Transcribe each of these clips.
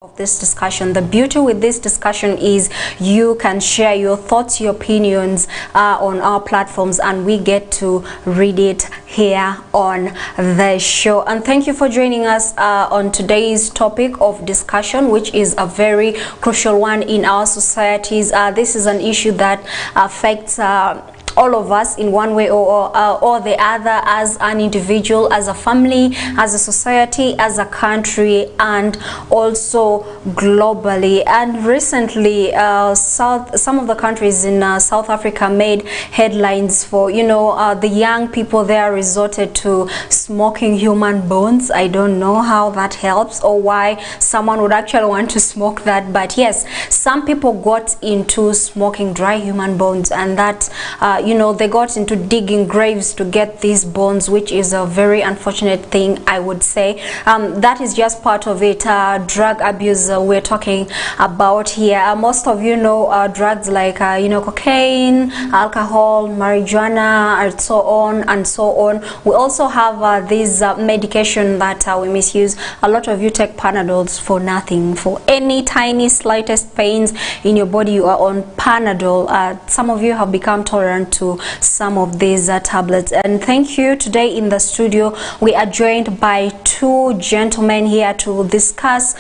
Of this discussion. The beauty with this discussion is you can share your thoughts, your opinions on our platforms, and we get to read it here on the show. And thank you for joining us on today's topic of discussion, which is a very crucial one in our societies. This is an issue that affects all of us in one way or the other, as an individual, as a family, as a society, as a country, and also globally. And recently some of the countries in South Africa made headlines for, you know, the young people there resorted to smoking human bones. I don't know how that helps or why someone would actually want to smoke that, but yes, some people got into smoking dry human bones, and that you know, they got into digging graves to get these bones, which is a very unfortunate thing, I would say. That is just part of it. Drug abuse we're talking about here. Most of you know drugs like you know, cocaine, alcohol, marijuana, and so on and so on. We also have this medication that we misuse. A lot of you take Panadols for nothing. For any tiny slightest pains in your body, you are on Panadol. Some of you have become tolerant to some of these tablets. And thank you. Today in the studio we are joined by two gentlemen here to discuss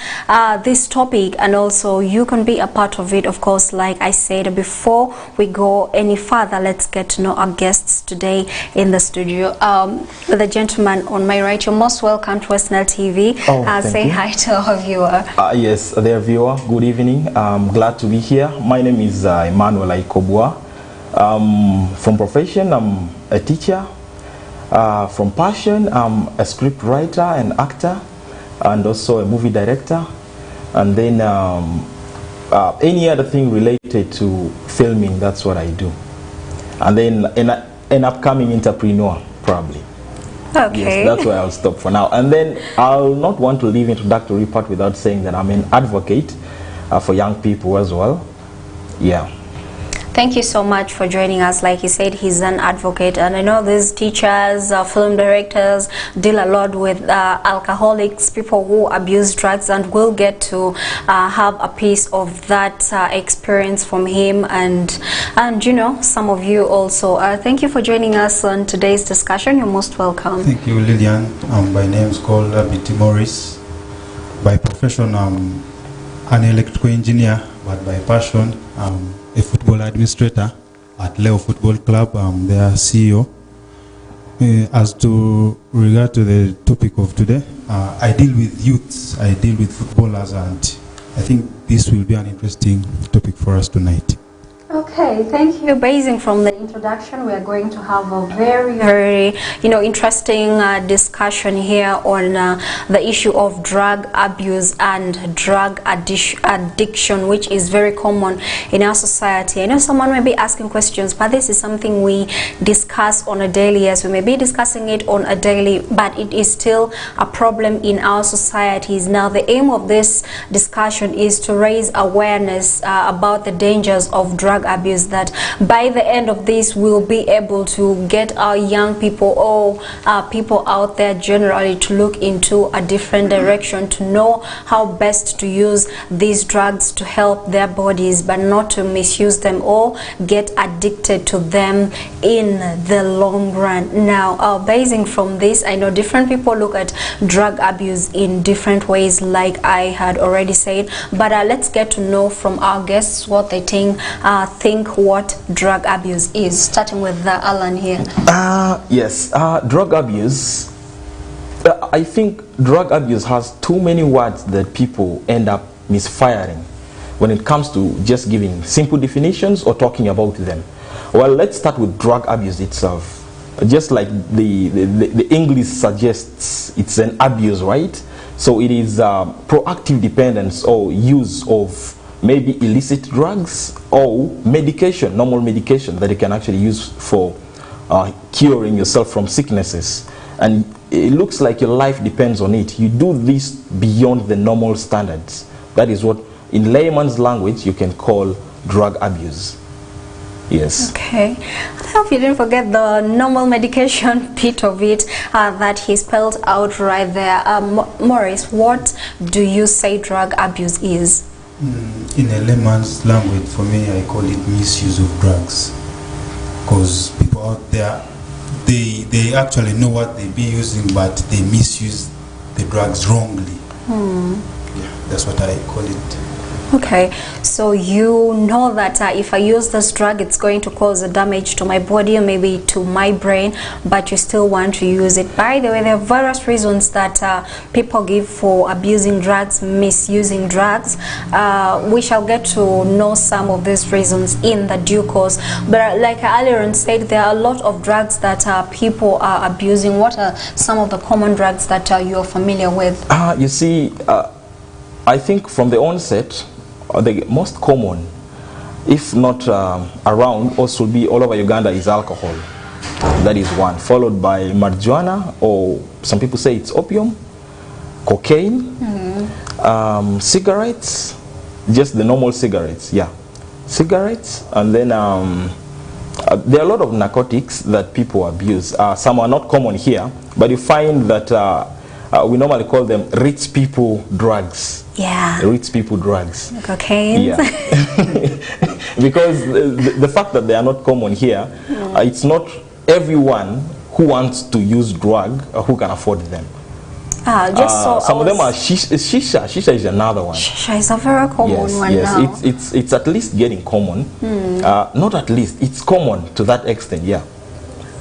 this topic, and also you can be a part of it, of course. Like I said, before we go any further, let's get to know our guests today in the studio. The gentleman on my right, you're most welcome to SNL TV. Say hi to our viewer. Yes, dear viewer, good evening. I'm glad to be here. My name is Emmanuel Aikobua. From profession, I'm a teacher. From passion, I'm a script writer and actor, and also a movie director. And then any other thing related to filming, that's what I do. And then an upcoming entrepreneur, probably. Okay. Yes, that's where I'll stop for now. And then I'll not want to leave introductory part without saying that I'm an advocate for young people as well. Yeah. Thank you so much for joining us. Like he said, he's an advocate, and I know these teachers, film directors deal a lot with alcoholics, people who abuse drugs, and we'll get to have a piece of that experience from him, and you know, some of you also. Thank you for joining us on today's discussion. You're most welcome. Thank you, Lillian. My name is called B.T. Morris. By profession, I'm an electrical engineer, but by passion, I'm a football administrator at Leo Football Club. I'm their CEO. As to regard to the topic of today, I deal with youths, I deal with footballers, and I think this will be an interesting topic for us tonight. Okay, thank you. Basing from the introduction, we are going to have a very, you know, interesting discussion here on the issue of drug abuse and drug addiction, which is very common in our society. I know someone may be asking questions, but this is something we discuss on a daily. Yes, we may be discussing it on a daily, but it is still a problem in our societies. Now, the aim of this discussion is to raise awareness about the dangers of drug drug abuse, that by the end of this we'll be able to get our young people or people out there generally to look into a different direction, to know how best to use these drugs to help their bodies, but not to misuse them or get addicted to them in the long run. Now, basing from this, I know different people look at drug abuse in different ways, like I had already said, but let's get to know from our guests what they think what drug abuse is, starting with Alan here. Yes, drug abuse, I think drug abuse has too many words that people end up misfiring when it comes to just giving simple definitions or talking about them. Well, let's start with drug abuse itself. Just like the English suggests, it's an abuse, right? So it is proactive dependence or use of maybe illicit drugs or medication, normal medication that you can actually use for curing yourself from sicknesses. And it looks like your life depends on it. You do this beyond the normal standards. That is what, in layman's language, you can call drug abuse. Yes. Okay. I hope you didn't forget the normal medication bit of it that he spelled out right there. Maurice, what do you say drug abuse is? In a layman's language, for me, I call it misuse of drugs. Because people out there, they actually know what they be using, but they misuse the drugs wrongly. Yeah, that's what I call it. Okay, so you know that if I use this drug, it's going to cause a damage to my body or maybe to my brain, but you still want to use it. By the way, there are various reasons that people give for abusing drugs, misusing drugs. We shall get to know some of these reasons in the due course. But like I earlier on said, there are a lot of drugs that people are abusing. What are some of the common drugs that you're familiar with? You see, I think from the onset, the most common, if not around, also be all over Uganda, is alcohol. That is one, followed by marijuana, or some people say it's opium, cocaine, cigarettes, just the normal cigarettes, yeah, cigarettes, and then there are a lot of narcotics that people abuse. Some are not common here, but you find that we normally call them rich people drugs. Yeah. Rich people drugs. Cocaine. Yeah. Because the fact that they are not common here, it's not everyone who wants to use drug who can afford them. Some of them are shisha. Shisha is another one. Shisha is a very common one now. Yes, it's at least getting common. Not at least, it's common to that extent, yeah.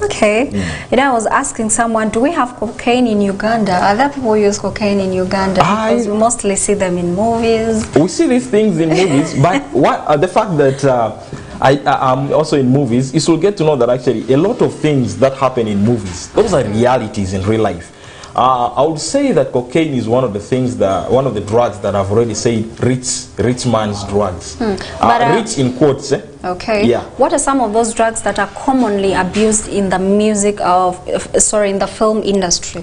Okay. You know, I was asking someone, do we have cocaine in Uganda? Are there people who use cocaine in Uganda? Because we mostly see them in movies. We see these things in movies, but the fact that I'm also in movies, you will get to know that actually a lot of things that happen in movies, those are realities in real life. I would say that cocaine is one of the things one of the drugs that I've already said rich man's drugs. Rich in quotes. Okay. Yeah. What are some of those drugs that are commonly abused in the in the film industry?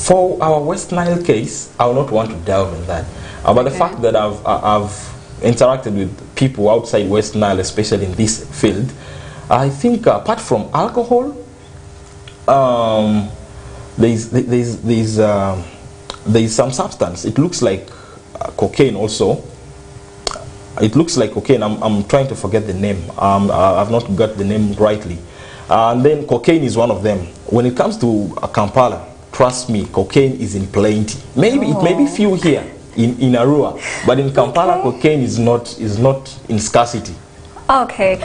For our West Nile case, I will not want to delve in that. But the fact that I've interacted with people outside West Nile, especially in this field, I think apart from alcohol, there's some substance. It looks like cocaine also. It looks like cocaine. I'm trying to forget the name. I've not got the name rightly. And then cocaine is one of them. When it comes to Kampala, trust me, cocaine is in plenty. Maybe it may be few here in Arua, but in Kampala, cocaine is not in scarcity. Okay.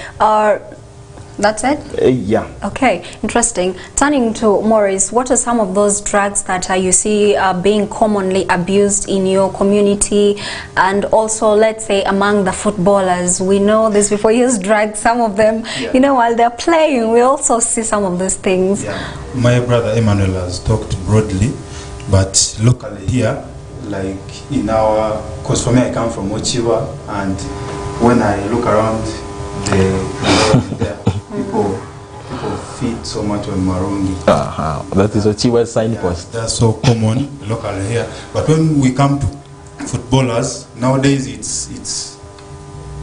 That's it? Yeah. Okay, interesting. Turning to Maurice, what are some of those drugs that you see being commonly abused in your community, and also, let's say, among the footballers? We know these people use drugs, some of them, you know, while they're playing, we also see some of these things. Yeah. My brother Emmanuel has talked broadly, but locally here, like in our, because for me I come from Ochiwa, and when I look around there, people feed so much on marungi. That is a Chiwa signpost. Yeah, that's so common locally here. But when we come to footballers, nowadays it's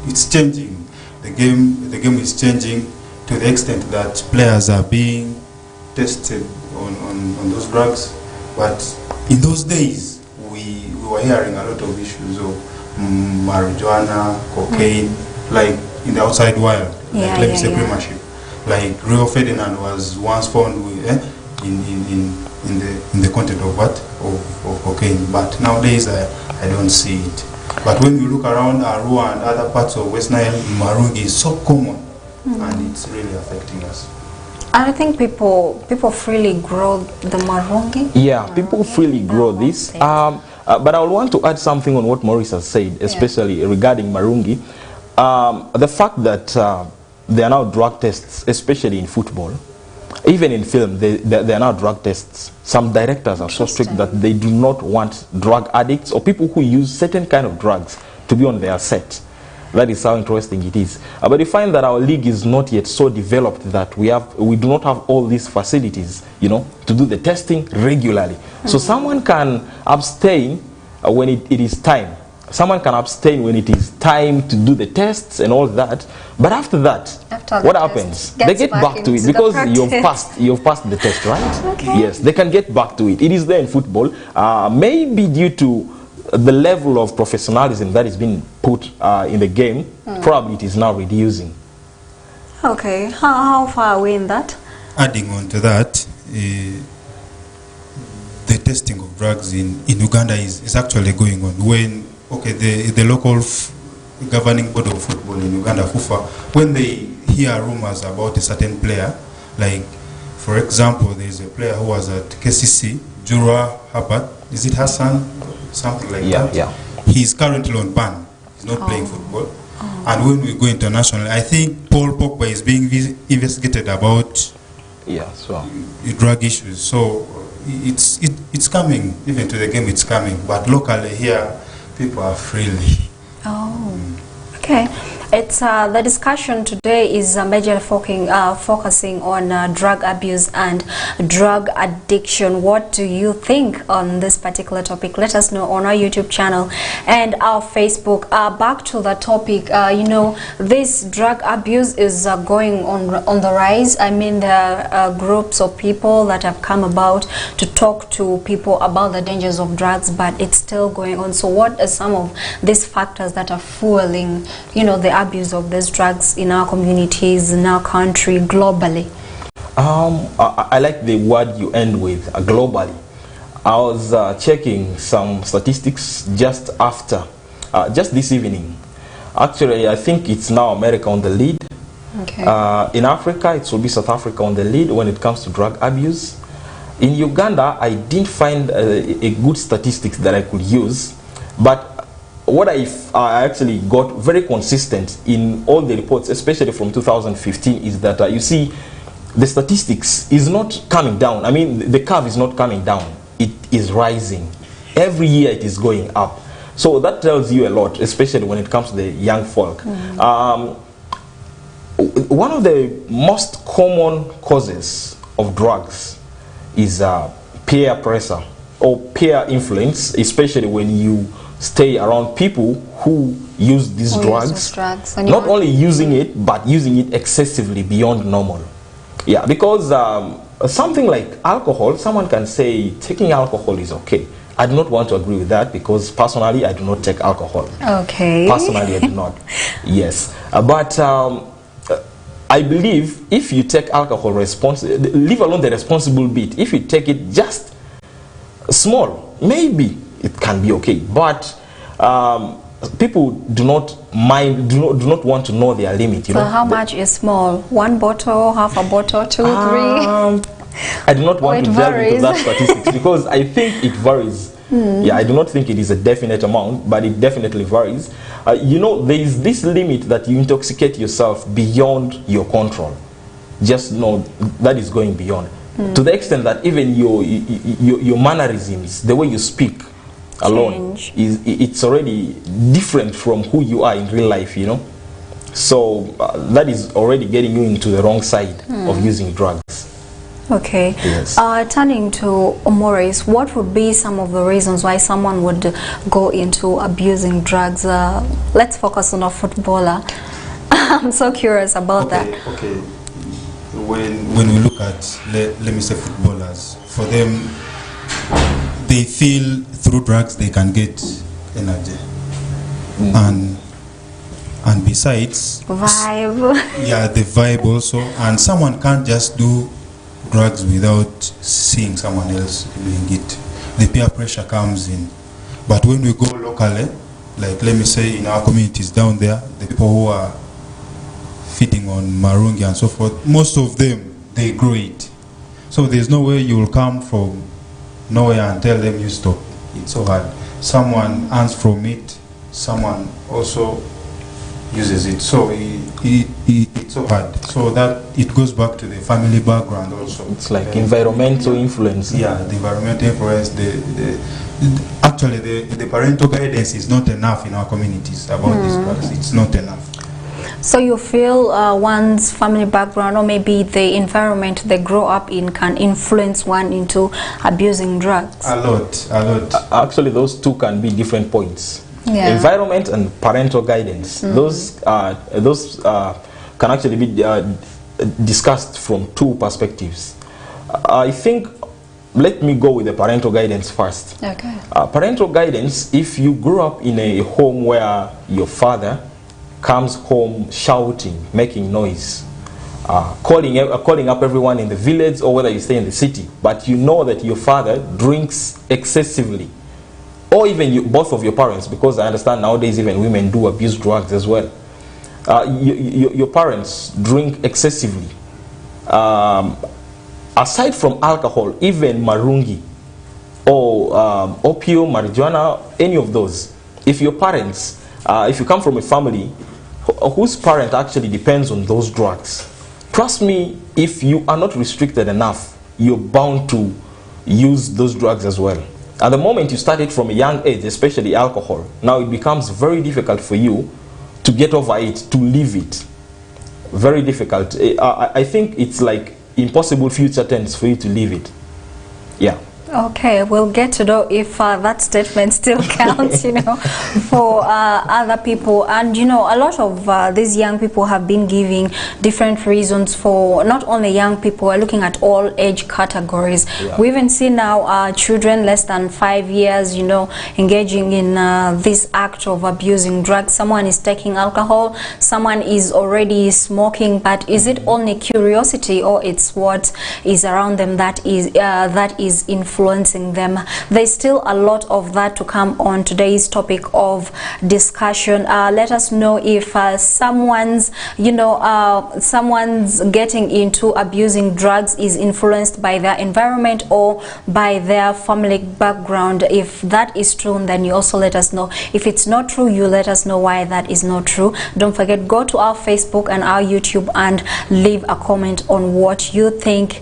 it's changing. The game is changing to the extent that players are being tested on those drugs. But in those days, we were hearing a lot of issues of marijuana, cocaine, like in the outside world, like let me say Premiership. Like Rio Ferdinand was once found with, in the content of what? Of cocaine. But nowadays I don't see it. But when we look around Arua and other parts of West Nile, marungi is so common, and it's really affecting us. I think people freely grow the marungi. Yeah, people freely grow this. But I want to add something on what Maurice has said, especially regarding marungi. The fact that there are now drug tests, especially in football, even in film, there are now drug tests. Some directors are so strict that they do not want drug addicts or people who use certain kind of drugs to be on their set. That is how interesting it is. But you find that our league is not yet so developed that we do not have all these facilities, you know, to do the testing regularly. So someone can abstain when it is time. Someone can abstain when it is time to do the tests and all that. But after that, what happens? They get back to it because you've passed the test, right? Okay. Yes, they can get back to it. It is there in football. Maybe due to the level of professionalism that is being put in the game, probably it is now reducing. Okay, how far are we in that? Adding on to that, the testing of drugs in Uganda is actually going on. When the local governing board of football in Uganda, FUFA, when they hear rumors about a certain player, like for example, there is a player who was at KCC, Jura Habat, is it Hassan? Something like that. Yeah. He's currently on ban. He's not playing football. And when we go international, I think Paul Pogba is being investigated about drug issues. So it's coming, even to the game it's coming. But locally here, people are freely. Okay. It's the discussion today is majorly focusing on drug abuse and drug addiction. What do you think on this particular topic? Let us know on our YouTube channel and our Facebook. Back to the topic, you know, this drug abuse is going on the rise. I mean, there are groups of people that have come about to talk to people about the dangers of drugs, but it's still going on. So what are some of these factors that are fueling, you know, the abuse of these drugs in our communities, in our country, globally? I like the word you end with, globally. I was checking some statistics just this evening. Actually, I think it's now America on the lead. Okay. In Africa, it will be South Africa on the lead when it comes to drug abuse. In Uganda, I didn't find a good statistics that I could use, but what I actually got very consistent in all the reports, especially from 2015, is that you see the statistics is not coming down. I mean, the curve is not coming down. It is rising. Every year it is going up. So that tells you a lot, especially when it comes to the young folk. One of the most common causes of drugs is peer pressure or peer influence, especially when you stay around people who use these drugs. Not only using it, but using it excessively beyond normal. Yeah, because something like alcohol, someone can say taking alcohol is okay. I do not want to agree with that because personally I do not take alcohol. Okay. Personally I do not. Yes. But I believe if you take alcohol responsibly, leave alone the responsible bit, if you take it just small, maybe it can be okay, but people do not mind, do not want to know their limit. You know, how much is small? 1 bottle, half a bottle, 2, 3? I do not want to delve into that statistics because I think it varies. Yeah, I do not think it is a definite amount, but it definitely varies. You know, there is this limit that you intoxicate yourself beyond your control. Just know that is going beyond. To the extent that even your mannerisms, the way you speak alone, it's already different from who you are in real life, you know. So that is already getting you into the wrong side of using drugs. Okay. Yes. Turning to Maurice, what would be some of the reasons why someone would go into abusing drugs? Let's focus on a footballer. I'm so curious about that. Okay. When we look at, let me say, footballers, for them, they feel through drugs they can get energy. And besides, Vibe. yeah, the vibe also, and someone can't just do drugs without seeing someone else doing it. The peer pressure comes in. But when we go locally, like let me say in our communities down there, the people who are feeding on marungi and so forth, most of them, they grow it. So there's no way you will come from nowhere and tell them you stop. It's so hard. Someone earns from it, someone also uses it. So it's so hard. So that it goes back to the family background also. It's like environmental influence. Yeah, the environmental influence. Actually, the parental guidance is not enough in our communities about these drugs. It's not enough. So you feel one's family background or maybe the environment they grow up in can influence one into abusing drugs? A lot. Actually, those two can be different points. Yeah. Environment and parental guidance. Those can actually be discussed from two perspectives. I think, let me go with the parental guidance first. Okay. Parental guidance, if you grew up in a home where your father comes home shouting, making noise, calling up everyone in the village, or whether you stay in the city, but you know that your father drinks excessively, or even both of your parents, because I understand nowadays even women do abuse drugs as well. Your parents drink excessively. Aside from alcohol, even marungi or opium, marijuana, any of those, if your parents, if you come from a family whose parent actually depends on those drugs, trust me, if you are not restricted enough, you're bound to use those drugs as well. At the moment you start it from a young age, especially alcohol, now it becomes very difficult for you to get over it, to leave it. Very difficult. I think it's like impossible future tense for you to leave it. Yeah. Okay, we'll get to know if that statement still counts, for other people. And, a lot of these young people have been giving different reasons for not only young people, we're looking at all age categories. Yeah. We even see now children less than 5 years, engaging in this act of abusing drugs. Someone is taking alcohol, someone is already smoking, but is it only curiosity or it's what is around them that is influencing them? There's still a lot of that to come on today's topic of discussion. Let us know if someone's getting into abusing drugs is influenced by their environment or by their family background. If that is true, then you also let us know. If it's not true, you let us know why that is not true. Don't forget, go to our Facebook and our YouTube and leave a comment on what you think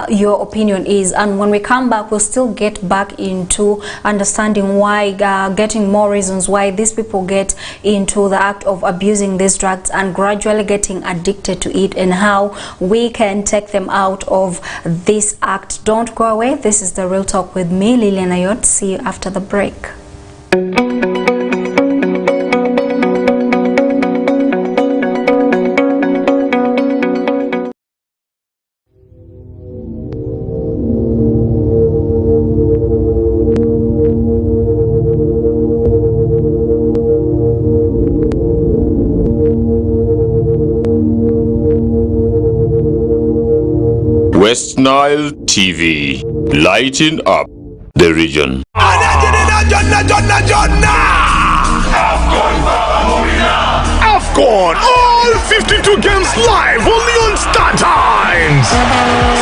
your opinion is. And when we come back, we'll still get back into understanding why, getting more reasons why these people get into the act of abusing these drugs and gradually getting addicted to it, and how we can take them out of this act. Don't go away. This is The Real Talk with me, Lilian Ayot. See you after the break. West Nile TV, lighting up the region. AFCON, all 52 games live only on StarTimes.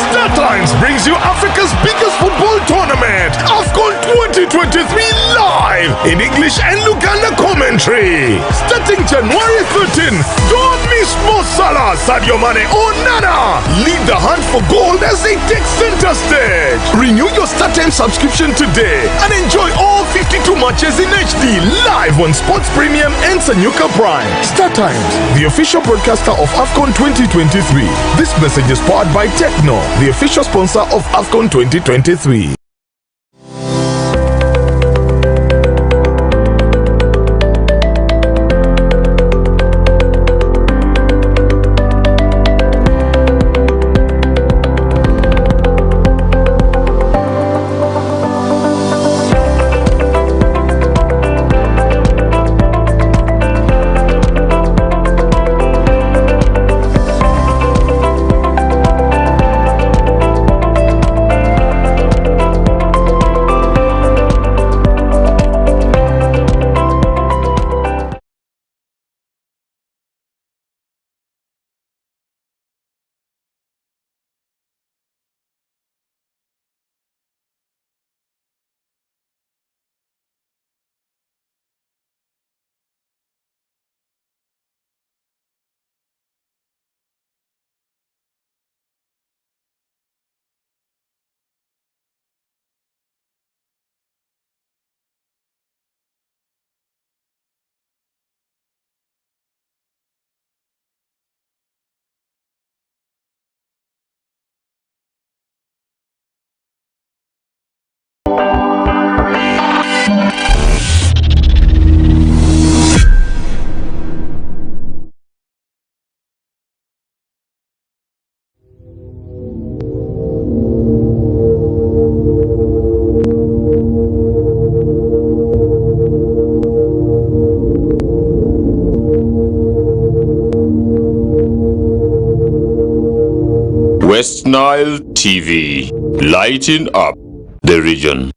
StarTimes brings you Africa's biggest football tournament, AFCON 2023. 2023 live in English and Luganda commentary. Starting January 13, don't miss Mo Salah, Sadio Mane or Nana. Lead the hunt for gold as they take center stage. Renew your StarTimes subscription today and enjoy all 52 matches in HD live on Sports Premium and Sanyuka Prime. StarTimes, the official broadcaster of AFCON 2023. This message is powered by Techno, the official sponsor of AFCON 2023. West Nile TV, lighting up the region.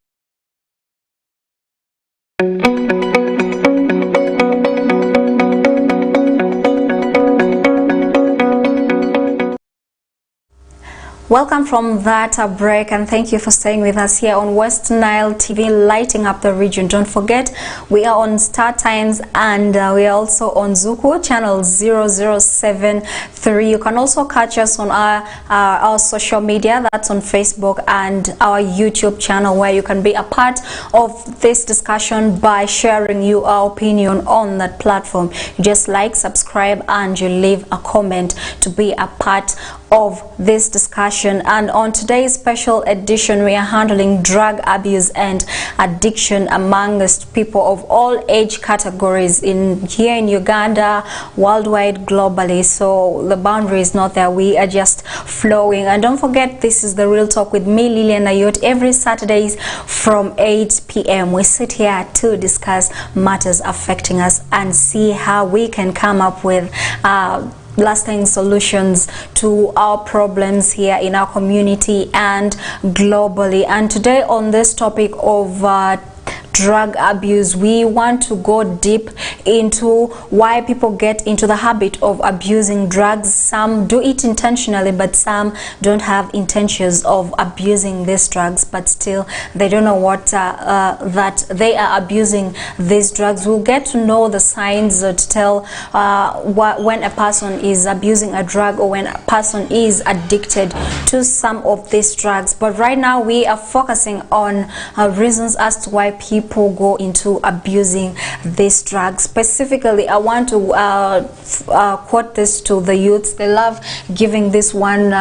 Welcome from that break, and thank you for staying with us here on West Nile TV, lighting up the region. Don't forget, we are on StarTimes and we are also on Zuku channel 0073. You can also catch us on our social media, that's on Facebook and our YouTube channel, where you can be a part of this discussion by sharing your opinion on that platform. You just like, subscribe, and you leave a comment to be a part of this discussion. And on today's special edition, we are handling drug abuse and addiction amongst people of all age categories here in Uganda, worldwide, globally. So the boundary is not there, we are just flowing. And don't forget, this is the Real Talk with me, Lilian Ayot, every Saturdays from 8 p.m. we sit here to discuss matters affecting us and see how we can come up with lasting solutions to our problems here in our community and globally. And today on this topic of drug abuse, we want to go deep into why people get into the habit of abusing drugs. Some do it intentionally, but some don't have intentions of abusing these drugs, but still they don't know what that they are abusing these drugs. We'll get to know the signs to tell when a person is abusing a drug or when a person is addicted to some of these drugs. But right now we are focusing on reasons as to why people go into abusing these drugs. Specifically, I want to quote this to the youths. They love giving this one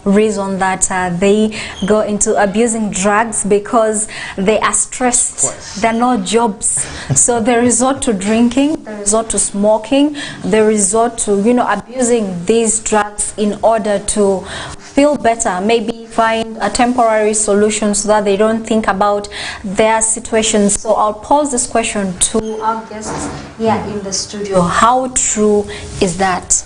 reason that they go into abusing drugs because they are stressed. There are no jobs, so they resort to drinking, they resort to smoking, they resort to abusing these drugs in order to feel better, maybe find a temporary solution so that they don't think about their situations. So I'll pose this question to our guests here in the studio. How true is that?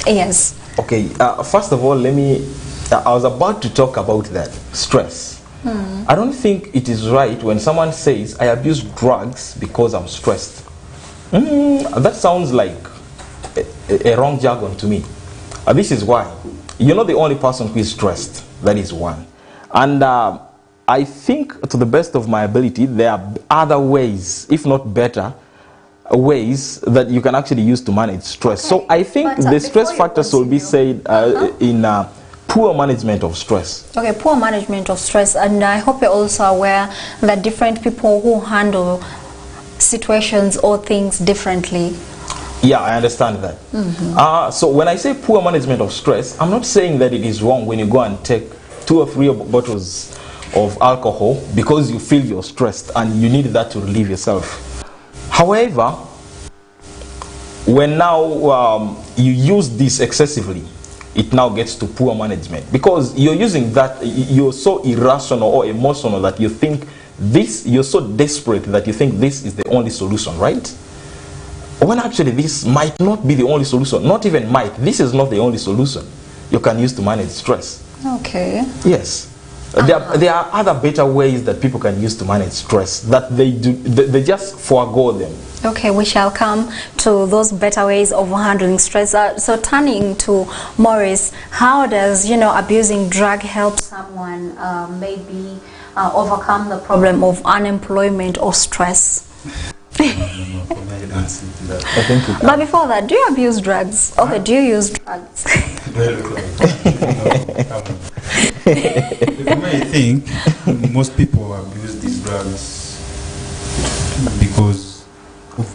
Yes. Okay, first of all, I was about to talk about that, stress. I don't think it is right when someone says, I abuse drugs because I'm stressed. That sounds like a wrong jargon to me. This is why. You're not the only person who is stressed. That is one. And I think, to the best of my ability, there are other ways, if not better, ways that you can actually use to manage stress. So I think the stress factors will be said in poor management of stress. Okay, poor management of stress. And I hope you're also aware that different people who handle situations or things differently. Yeah, I understand that. So when I say poor management of stress, I'm not saying that it is wrong when you go and take 2 or 3 bottles of alcohol because you feel you're stressed and you need that to relieve yourself. However, when now you use this excessively, it now gets to poor management because you're using that, you're so irrational or emotional that you think this, you're so desperate that you think this is the only solution, right? When actually this might not be the only solution, not even might, this is not the only solution you can use to manage stress. Okay. Yes. There are other better ways that people can use to manage stress that they just forego them. Okay, we shall come to those better ways of handling stress. So turning to Maurice, how does abusing drug help someone maybe overcome the problem of unemployment or stress? But before that, do you abuse drugs? Okay, do you use drugs? I think most people abuse these drugs because of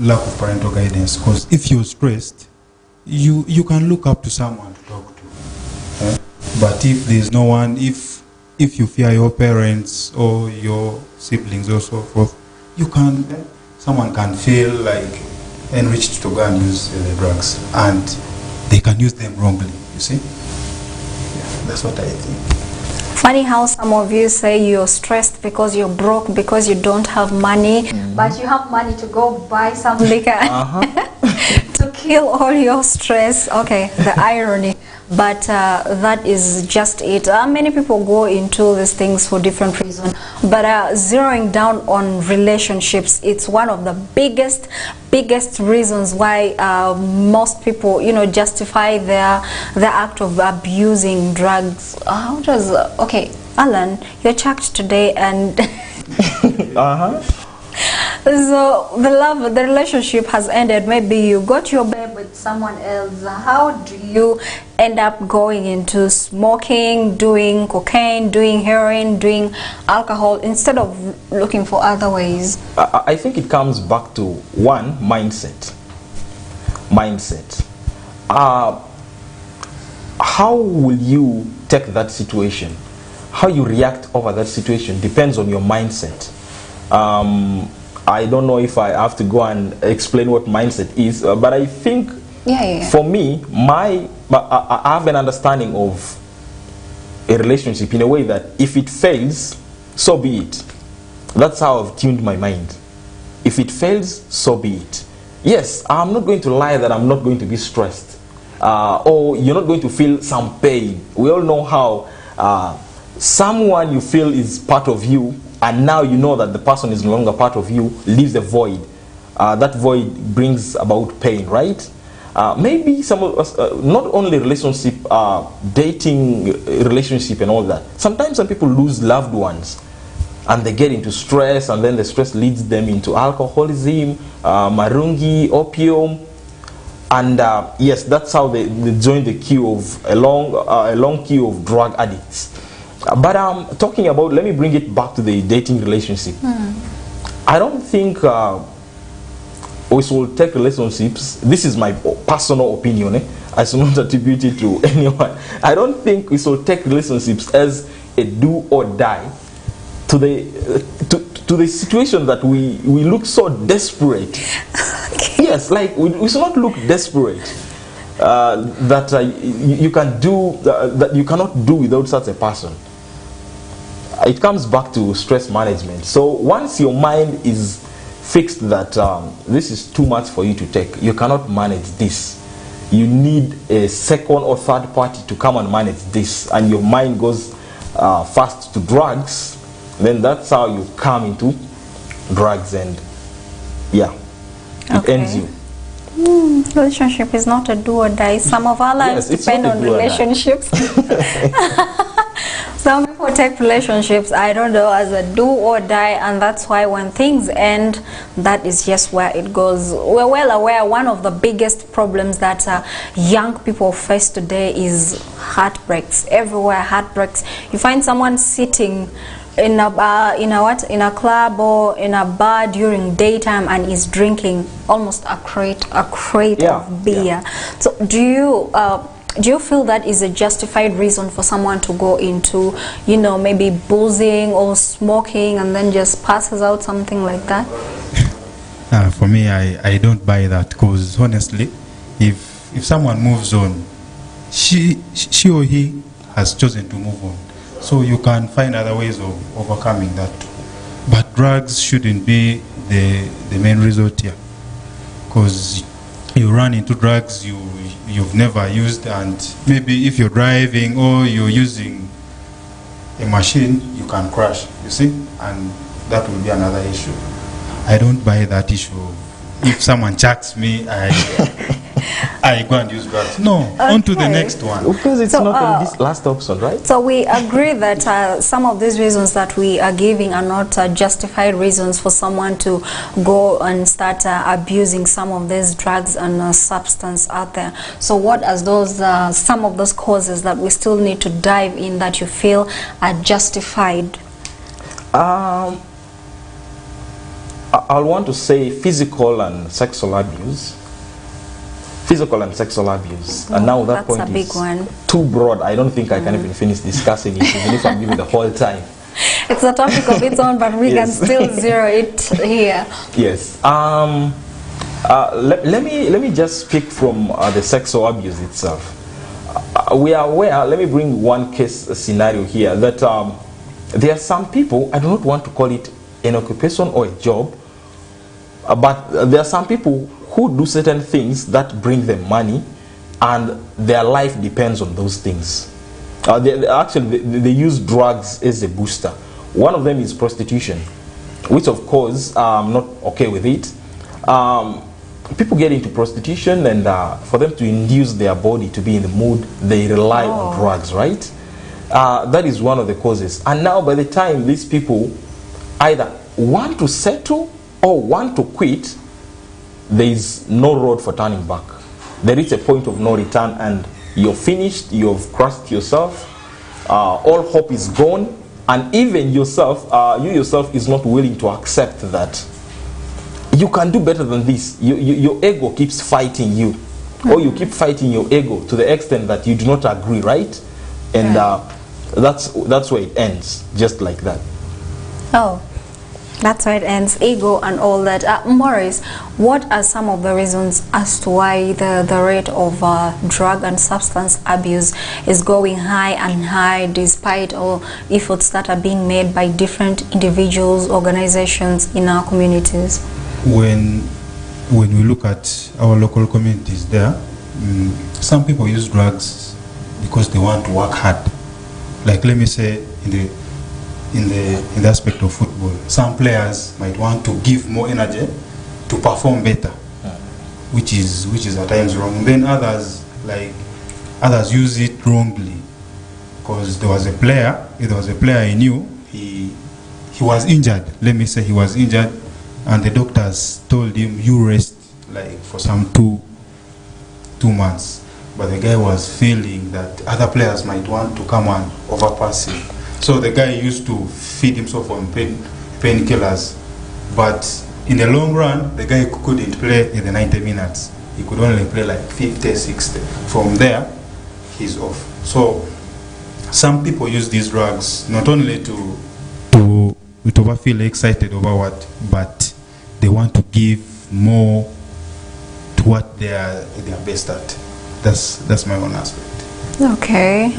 lack of parental guidance. Because if you're stressed, you can look up to someone to talk to. But if there's no one, if you fear your parents or your siblings or so forth, someone can feel like enriched to go and use the drugs, and they can use them wrongly, you see? Yeah, that's what I think. Funny how some of you say you're stressed because you're broke, because you don't have money, but you have money to go buy some liquor to kill all your stress. Okay, the irony. But that is just it. Many people go into these things for different reasons. But zeroing down on relationships, it's one of the biggest reasons why most people, justify their act of abusing drugs. Okay, Alan, you're checked today, and so the relationship has ended. Maybe you got your babe with someone else. How do you end up going into smoking, doing cocaine, doing heroin, doing alcohol instead of looking for other ways? I think it comes back to one, mindset. How will you take that situation? How you react over that situation depends on your mindset. I don't know if I have to go and explain what mindset is, but I think for me, I have an understanding of a relationship in a way that if it fails, so be it. That's how I've tuned my mind. If it fails, so be it. Yes, I'm not going to lie that I'm not going to be stressed, or you're not going to feel some pain. We all know how someone you feel is part of you, and now you know that the person is no longer part of you, leaves a void. That void brings about pain, right? Maybe some of us, not only relationship, dating relationship and all that. Sometimes some people lose loved ones and they get into stress, and then the stress leads them into alcoholism, marungi, opium, and yes, that's how they join the queue of a long queue of drug addicts. But talking about, let me bring it back to the dating relationship. I don't think we should take relationships, this is my personal opinion, I should not attribute it to anyone. I don't think we should take relationships as a do or die to the situation that we look so desperate. Okay. Yes, like we should not look desperate. That you can do that you cannot do without such a person. It comes back to stress management. So once your mind is fixed that this is too much for you to take, you cannot manage this, you need a second or third party to come and manage this, and your mind goes fast to drugs, then that's how you come into drugs, and yeah, it ends you. Relationship is not a do or die. Some of our lives depend on relationships. Some people take relationships, I don't know, as a do or die, and that's why when things end, that is just where it goes. We're well aware one of the biggest problems that young people face today is heartbreaks. Everywhere, heartbreaks. You find someone sitting in a club or in a bar during daytime and is drinking almost a crate of beer. Yeah. So do you feel that is a justified reason for someone to go into, maybe boozing or smoking and then just passes out, something like that? For me, I don't buy that, because honestly, if someone moves on, she or he has chosen to move on. So you can find other ways of overcoming that. But drugs shouldn't be the main result here, because you run into drugs you've never used, and maybe if you're driving or you're using a machine, you can crash, you see, and that will be another issue. I don't buy that issue. If someone chucks me, I go and use drugs. No, on to the next one. Because it's not on this last option, right? So we agree that some of these reasons that we are giving are not justified reasons for someone to go and start abusing some of these drugs and substance out there. So what are those some of those causes that we still need to dive in that you feel are justified? I want to say physical and sexual abuse. And now that point a big is one. too broad. I don't think I can even finish discussing it, even if I'm given the whole time. It's a topic of its own, but we can still zero it here. Yes. Let me just speak from the sexual abuse itself. We are aware. Let me bring one case scenario here that there are some people. I do not want to call it an occupation or a job, but there are some people who do certain things that bring them money, and their life depends on those things. They use drugs as a booster. One of them is prostitution, which of course I'm not okay with it. People get into prostitution, and for them to induce their body to be in the mood, they rely on drugs, right? That is one of the causes. And now by the time these people either want to settle or want to quit, there is no road for turning back. There is a point of no return, and you're finished, you've crushed yourself, all hope is gone, and even yourself, you yourself is not willing to accept that you can do better than this. Your ego keeps fighting you, or you keep fighting your ego to the extent that you do not agree, right? And that's where it ends, just like that. Oh, that's where it ends, ego and all that. Maurice, what are some of the reasons as to why the rate of drug and substance abuse is going high and high, despite all efforts that are being made by different individuals, organizations in our communities? When we look at our local communities there, some people use drugs because they want to work hard. Like, let me say, in the aspect of football, some players might want to give more energy to perform better, which is at times wrong. Then others use it wrongly, because there was a player I knew, he was injured. Let me say he was injured, and the doctors told him, you rest like for some two months. But the guy was feeling that other players might want to come and overpass him. So the guy used to feed himself on painkillers. But in the long run, the guy couldn't play in the 90 minutes. He could only play like 50, 60. From there, he's off. So some people use these drugs not only to feel excited over what, but they want to give more to what they are best at. That's my own aspect. Okay.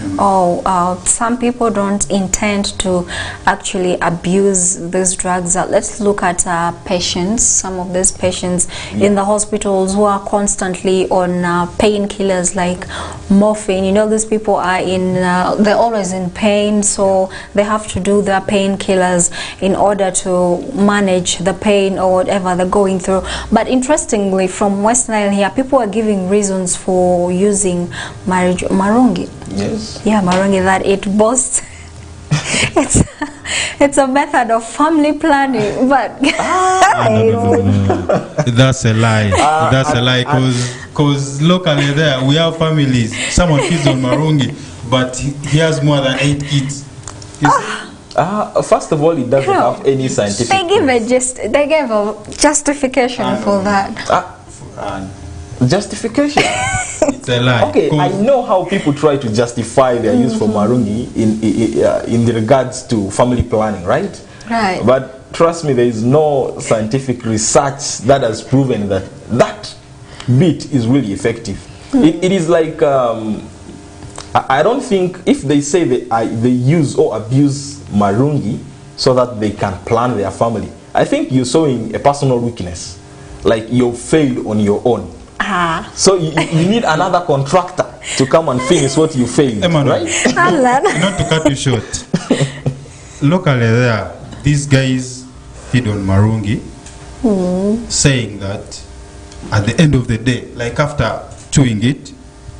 Some people don't intend to actually abuse these drugs. Let's look at patients. Some of these patients in the hospitals who are constantly on painkillers like morphine. You know, these people are they're always in pain, so they have to do their painkillers in order to manage the pain or whatever they're going through. But interestingly, from West Nile here, people are giving reasons for using marungi. Yes. Yeah, marungi, that it boasts it's a method of family planning, but No. That's a lie. That's a lie. Because locally there we have families. Someone feeds on marungi, but he has more than 8 kids. First of all, it doesn't have any scientific. They gave a justification for that. Justification. It's a lie. Okay, I know how people try to justify their use for marungi in regards to family planning, right? Right. But trust me, there is no scientific research that has proven that that bit is really effective. It is like I don't think if they say they use or abuse marungi so that they can plan their family, I think you're showing a personal weakness, like you failed on your own. So you need another contractor to come and finish what you failed, Emmanuel, right? not to cut you short. Locally there, these guys feed on marungi, saying that at the end of the day, like after chewing it,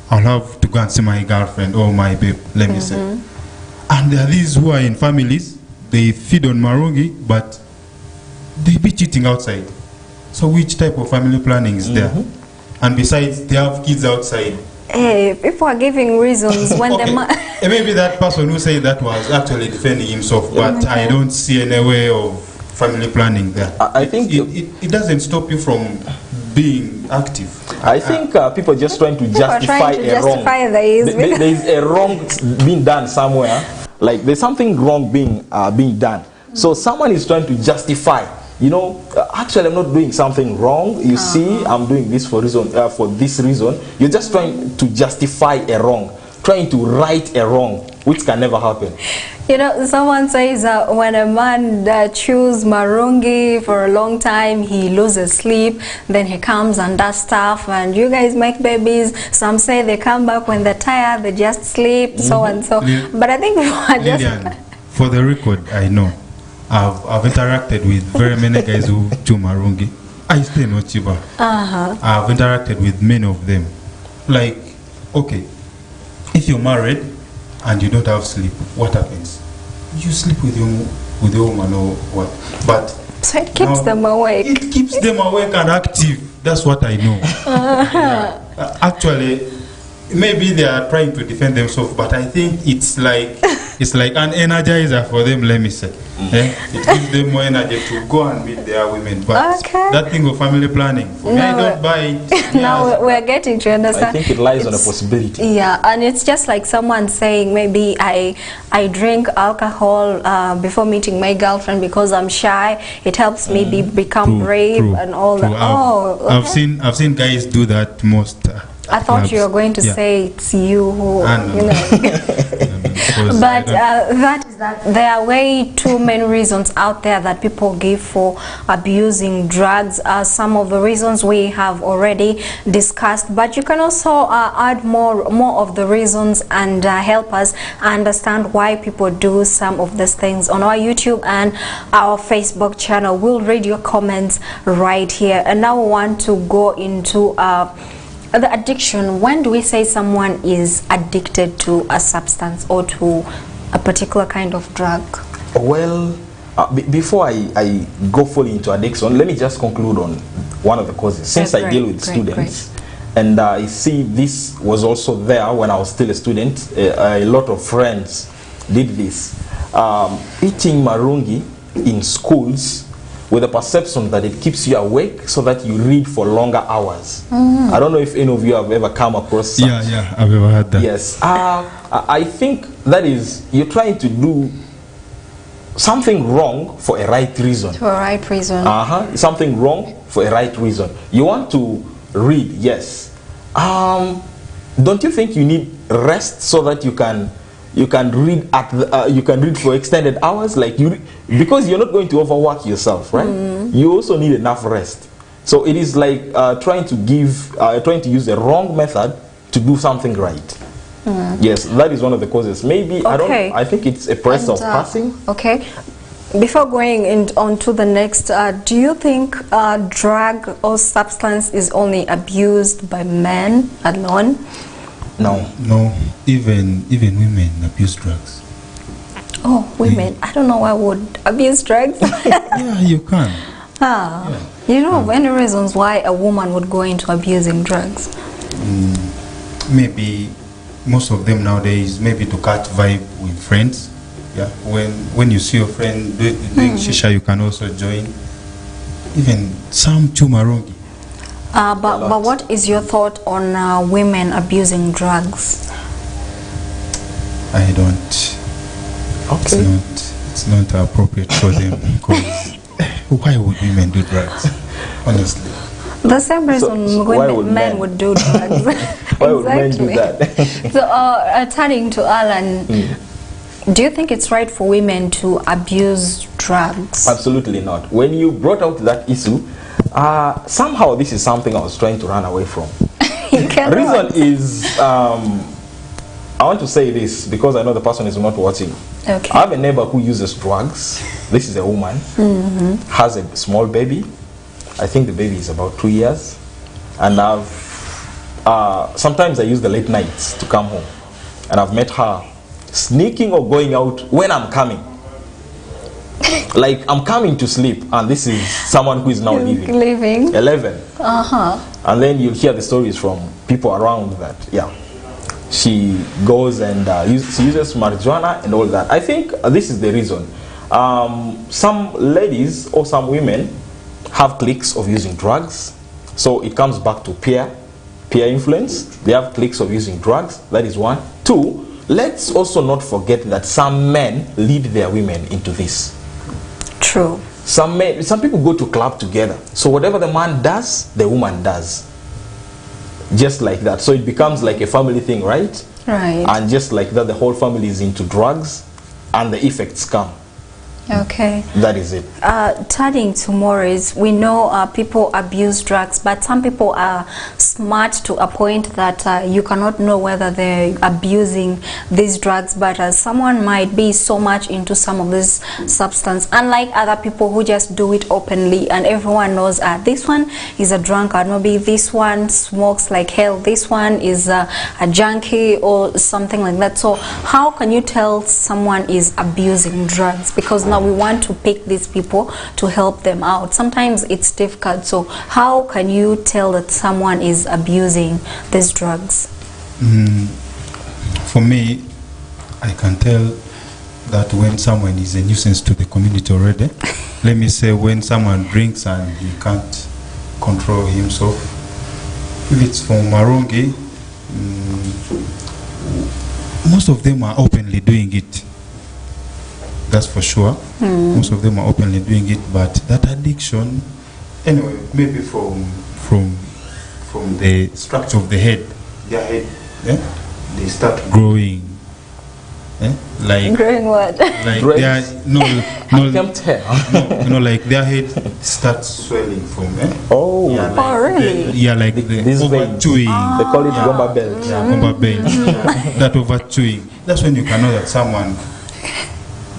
I'll have to go and see my girlfriend or my babe, let me say. And there are these who are in families, they feed on marungi, but they be cheating outside. So which type of family planning is there? And besides, they have kids outside. Hey, people are giving reasons when Okay. Maybe that person who said that was actually defending himself, but I don't see any way of family planning there. I think it doesn't stop you from being active. I think people are just trying to justify a wrong. there is a wrong being done somewhere. Like there's something wrong being done. So someone is trying to justify. You know, actually I'm not doing something wrong. You see, I'm doing this for this reason. You're just trying to justify a wrong, trying to right a wrong, which can never happen. You know, someone says that when a man chews marungi for a long time, he loses sleep, then he comes and does stuff, and you guys make babies. Some say they come back when they're tired, they just sleep, so and so. But I think Lillian, for the record, I know. I've interacted with very many guys who chew marungi. I stay in Ochiba. I've interacted with many of them. Like, okay, if you're married and you don't have sleep, what happens? You sleep with your woman or what? But so it keeps them awake. It keeps them awake and active. That's what I know. Yeah. Actually, maybe they are trying to defend themselves, but I think it's like an energizer for them, let me say. It gives them more energy to go and meet their women. But that thing of family planning, for me, I don't buy it. Now we're getting to understand. I think it lies on a possibility. Yeah, and it's just like someone saying, maybe I drink alcohol before meeting my girlfriend because I'm shy. It helps me become brave and all that. I've seen guys do that most. I thought you were going to say it's you who, you know. But there are way too many reasons out there that people give for abusing drugs. Some of the reasons we have already discussed, but you can also add more of the reasons and help us understand why people do some of these things on our YouTube and our Facebook channel. We'll read your comments right here. And now we want to go into the addiction. When do we say someone is addicted to a substance or to a particular kind of drug? Well, before I go fully into addiction, let me just conclude on one of the causes. Since I deal with students, and I see this was also there when I was still a student, a lot of friends did this. Eating marungi in schools with the perception that it keeps you awake so that you read for longer hours. I don't know if any of you have ever come across such. Yeah, I've ever had that. Yes. I think that is, you're trying to do something wrong for a right reason. For a right reason. Something wrong for a right reason. You want to read, yes. Don't you think you need rest so that you can read you can read for extended hours, like because you're not going to overwork yourself, right? You also need enough rest. So it is like trying to use the wrong method to do something right. Yes, that is one of the causes. Maybe I think it's a press of passing. Okay. Before going on to the next, do you think drug or substance is only abused by men alone? No. Even women abuse drugs. Oh, women. I don't know why would abuse drugs. Yeah, you can. You know of any reasons why a woman would go into abusing drugs? Maybe most of them nowadays, maybe to catch vibe with friends. Yeah, when you see your friend doing shisha, you can also join. Even some chumarungi. But what is your thought on women abusing drugs? I don't. Okay. It's not appropriate for them because why would women do drugs? Honestly. The same reason why would men would do drugs. Why would men do that? So, turning to Alan, do you think it's right for women to abuse drugs? Absolutely not. When you brought out that issue, somehow this is something I was trying to run away from. You cannot. Reason is, I want to say this because I know the person is not watching. Okay. I have a neighbor who uses drugs. This is a woman, has a small baby. I think the baby is about 2 years. And sometimes I use the late nights to come home. And I've met her sneaking or going out when I'm coming. Like I'm coming to sleep and this is someone who is now leaving. 11. And then you'll hear the stories from people around that, she goes and she uses marijuana and all that. I think this is the reason. Some ladies or some women have cliques of using drugs. So it comes back to peer influence. They have cliques of using drugs. That is one. Two, let's also not forget that some men lead their women into this. True. Some people go to club together. So whatever the man does, the woman does. Just like that. So it becomes like a family thing, right? Right. And just like that, the whole family is into drugs and the effects come. Okay. That is it. Turning to Maurice, we know people abuse drugs, but some people are smart to a point that you cannot know whether they're abusing these drugs, but someone might be so much into some of this substance, unlike other people who just do it openly and everyone knows this one is a drunkard, maybe this one smokes like hell, this one is a junkie or something like that. So how can you tell someone is abusing drugs? Because now we want to pick these people to help them out. Sometimes it's difficult. So how can you tell that someone is abusing these drugs? For me, I can tell that when someone is a nuisance to the community already. Let me say when someone drinks and he can't control himself. If it's from Marungi, most of them are openly doing it. That's for sure. Most of them are openly doing it, but that addiction, anyway, maybe from the structure of the head, their head, they start growing. Like Growing what? Like Grapes. they are like their head starts swelling from Oh. yeah, like Oh, really? like the This over vein. chewing. They call it gomba belt. Gomba belt. That over chewing. That's when you can know that someone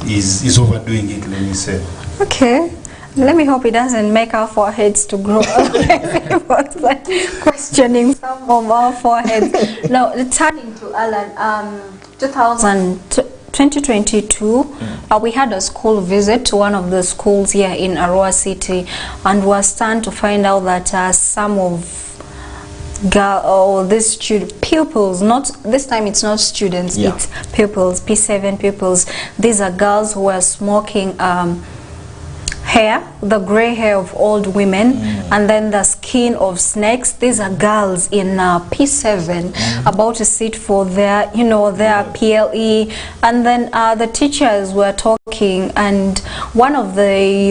is overdoing it, let me say. Okay. Let me hope it doesn't make our foreheads to grow up. Everyone's like questioning some of our foreheads. Now, turning to Alan, 2022, we had a school visit to one of the schools here in Arua City, and we were stunned to find out that some of these pupils, not this time it's not students, it's pupils, P7 pupils. These are girls who are smoking hair, the gray hair of old women, and then the skin of snakes. These are girls in P7 about to sit for their, their PLE, and then the teachers were talking, and one of the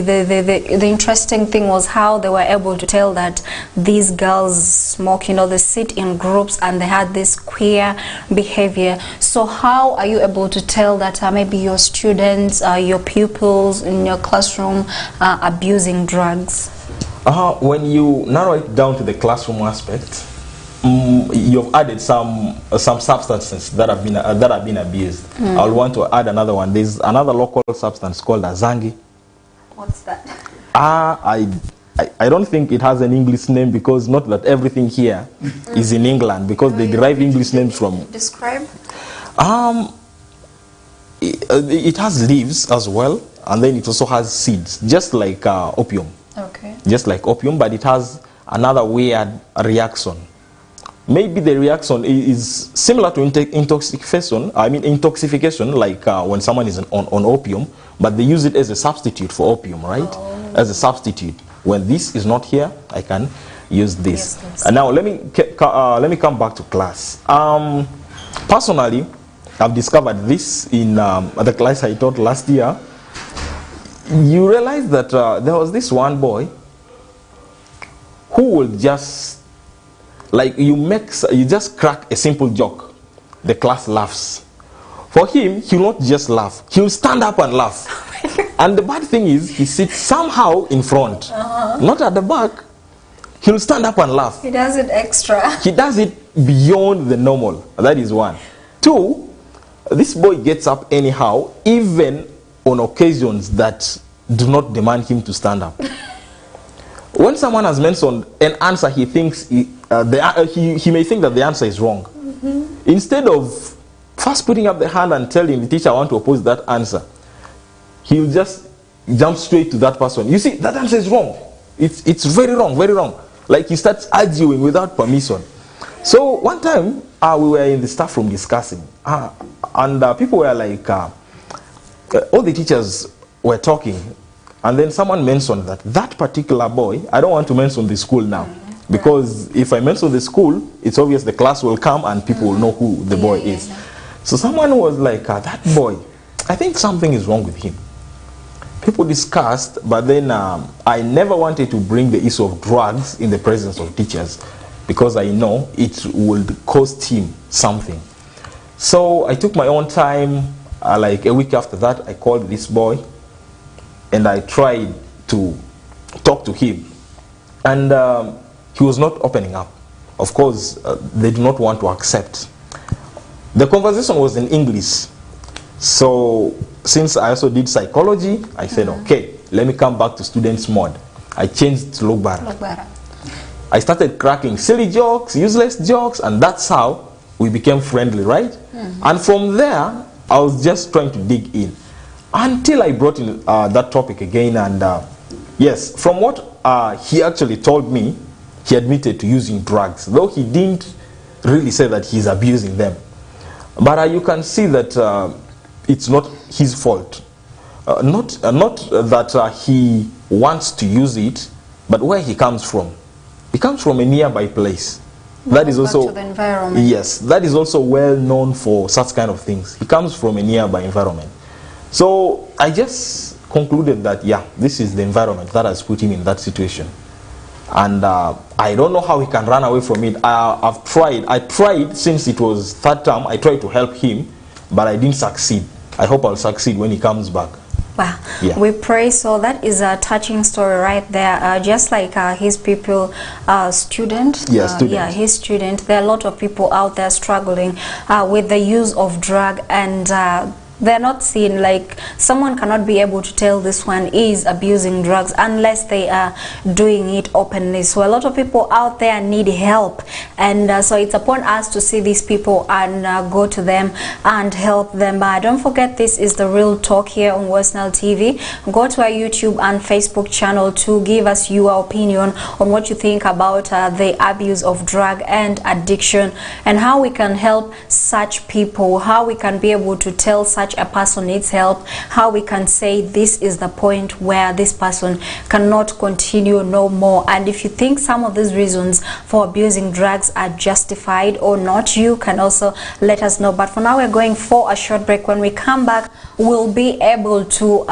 interesting thing was how they were able to tell that these girls smoke, they sit in groups and they had this queer behavior. So how are you able to tell that maybe your students, your pupils in your classroom are abusing drugs? When you narrow it down to the classroom aspect, you've added some substances that have been abused. I'll want to add another one. There's another local substance called azangi. What's that? I don't think it has an English name, because not that everything here is in England, because they derive English names from. Describe. it has leaves as well, and then it also has seeds, just like opium. Okay. Just like opium, but it has another weird reaction. Maybe the reaction is similar to intoxication. I mean intoxication, like when someone is on opium, but they use it as a substitute for opium, right? Oh. As a substitute. When this is not here, I can use this. Yes, And now let me come back to class. Personally, I've discovered this in the class I taught last year. You realize that there was this one boy who will just, like, you just crack a simple joke, the class laughs. For him, he will not just laugh, he will stand up and laugh. And the bad thing is, he sits somehow in front, not at the back. He will stand up and laugh. He does it extra. He does it beyond the normal. That is one. Two, this boy gets up anyhow, even on occasions that do not demand him to stand up. When someone has mentioned an answer, he thinks he may think that the answer is wrong. Instead of first putting up the hand and telling the teacher, I want to oppose that answer, he will just jump straight to that person. You see, that answer is wrong. It's very wrong, very wrong. Like he starts arguing without permission. So one time we were in the staff room discussing, and people were like, all the teachers were talking, and then someone mentioned that particular boy, I don't want to mention the school now, because if I mention the school, it's obvious the class will come and people will know who the boy is. So someone was like, that boy, I think something is wrong with him. People discussed, but then I never wanted to bring the issue of drugs in the presence of teachers, because I know it would cost him something. So I took my own time. Like a week after that, I called this boy and I tried to talk to him, and he was not opening up. Of course, they do not want to accept. The conversation was in English, so since I also did psychology, I said, okay, let me come back to students mode. I changed to Lugbara. I started cracking silly jokes, useless jokes, and that's how we became friendly, right? And from there, I was just trying to dig in until I brought in that topic again. And yes, from what he actually told me, he admitted to using drugs, though he didn't really say that he's abusing them. But you can see that it's not his fault. Not that he wants to use it, but where he comes from. He comes from a nearby place. That is also, back to the environment. Yes, that is also well known for such kind of things. He comes from a nearby environment. So I just concluded that, yeah, this is the environment that has put him in that situation. And I don't know how he can run away from it. I tried since it was third term, I tried to help him, but I didn't succeed. I hope I'll succeed when he comes back. Wow. Yeah. We pray. So that is a touching story right there. Just like his people, student. Yeah, student. Yeah, his student. There are a lot of people out there struggling with the use of drug, and they're not seen. Like, someone cannot be able to tell this one is abusing drugs unless they are doing it openly. So a lot of people out there need help, and so it's upon us to see these people and go to them and help them. But don't forget, this is the Real Talk here on West Nile TV. Go to our YouTube and Facebook channel to give us your opinion on what you think about the abuse of drug and addiction, and how we can help such people, how we can be able to tell such a person needs help, how we can say this is the point where this person cannot continue no more. And if you think some of these reasons for abusing drugs are justified or not, you can also let us know. But for now, we're going for a short break. When we come back, we'll be able to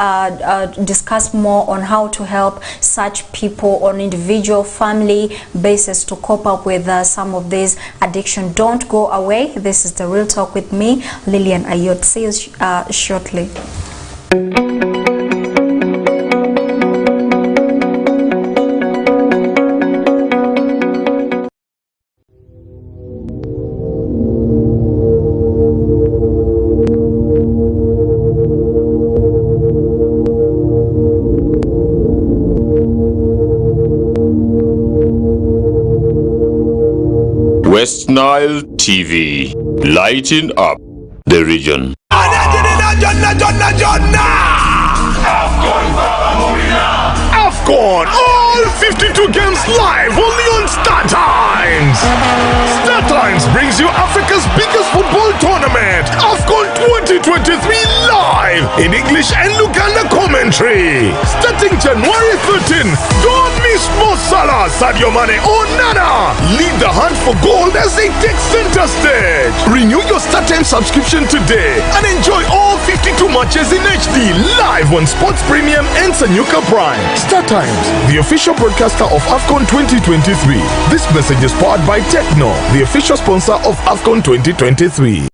discuss more on how to help such people on individual, family basis to cope up with some of these addiction. Don't go away. This is the Real Talk with me, Lillian Ayot. See you shortly. West Nile TV, lighting up the region. And I did it AFCON, all 52 games live only on Star Times. Star Times brings you Africa's biggest football tournament, AFCON 2023 live in English and Luganda commentary. Starting January 13, don't miss Mo Salah, Sadio Mane, Onana lead the hunt for gold as they take center stage. Renew your Star Times subscription today and enjoy all 52 matches in HD live on Sports Premium and Sanyuka Prime. Star Times, the official broadcaster of AFCON 2023. This message is powered by Techno, the official sponsor of AFCON 2023.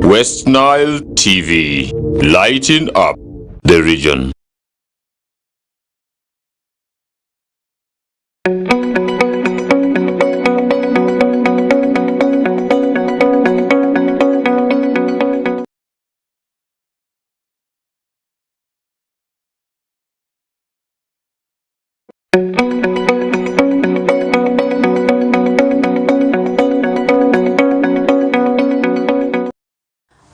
West Nile TV, lighting up the region.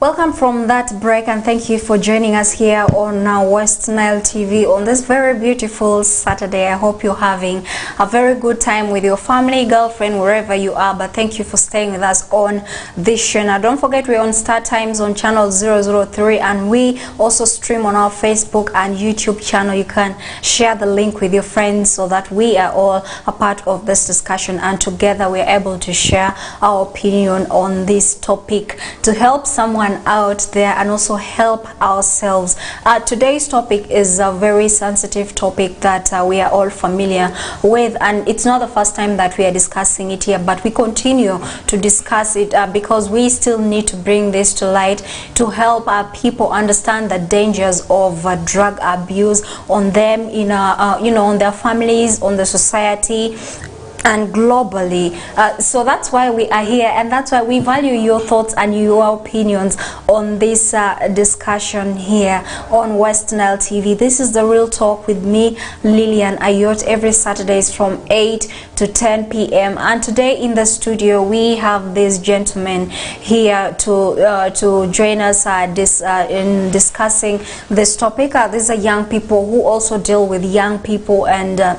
Welcome from that break, and thank you for joining us here on West Nile TV on this very beautiful Saturday. I hope you're having a very good time with your family, girlfriend, wherever you are, but thank you for staying with us on this show. Now don't forget, we're on Star Times on channel 003, and we also stream on our Facebook and YouTube channel. You can share the link with your friends so that we are all a part of this discussion, and together we're able to share our opinion on this topic to help someone out there and also help ourselves. Today's topic is a very sensitive topic that we are all familiar with, and it's not the first time that we are discussing it here, but we continue to discuss it because we still need to bring this to light to help people understand the dangers of drug abuse on them, in on their families, on the society, and globally. So that's why we are here, and that's why we value your thoughts and your opinions on this discussion here on West Nile TV. This is the Real Talk with me, Lillian Ayot, every Saturdays from 8 to 10 p.m. And today in the studio we have this gentleman here to join us in discussing this topic. These are young people who also deal with young people, and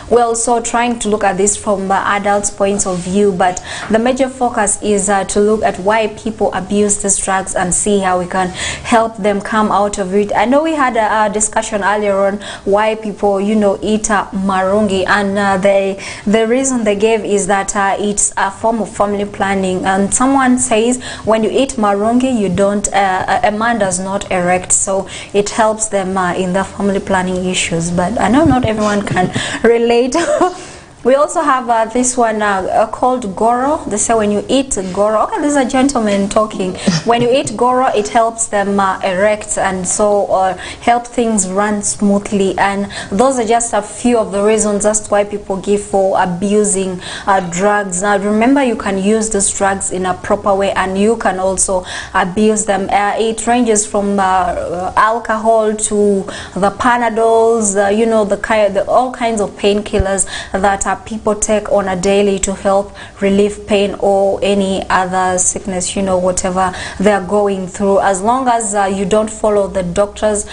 we're also trying to look at this from the adults' points of view, but the major focus is to look at why people abuse these drugs and see how we can help them come out of it. I know we had a discussion earlier on why people, eat marungi, and the reason they gave is that it's a form of family planning. And someone says when you eat marungi, you don't, a man does not erect, so it helps them in the family planning issues. But I know not everyone can relate We also have this one called Goro. They say when you eat Goro, okay, this is a gentleman talking. When you eat Goro, it helps them erect and so help things run smoothly. And those are just a few of the reasons as to why people give for abusing drugs. Now, remember, you can use these drugs in a proper way, and you can also abuse them. It ranges from alcohol to the Panadols, you know, all kinds of painkillers that people take on a daily to help relieve pain or any other sickness, you know, whatever they're going through. As long as you don't follow the doctor's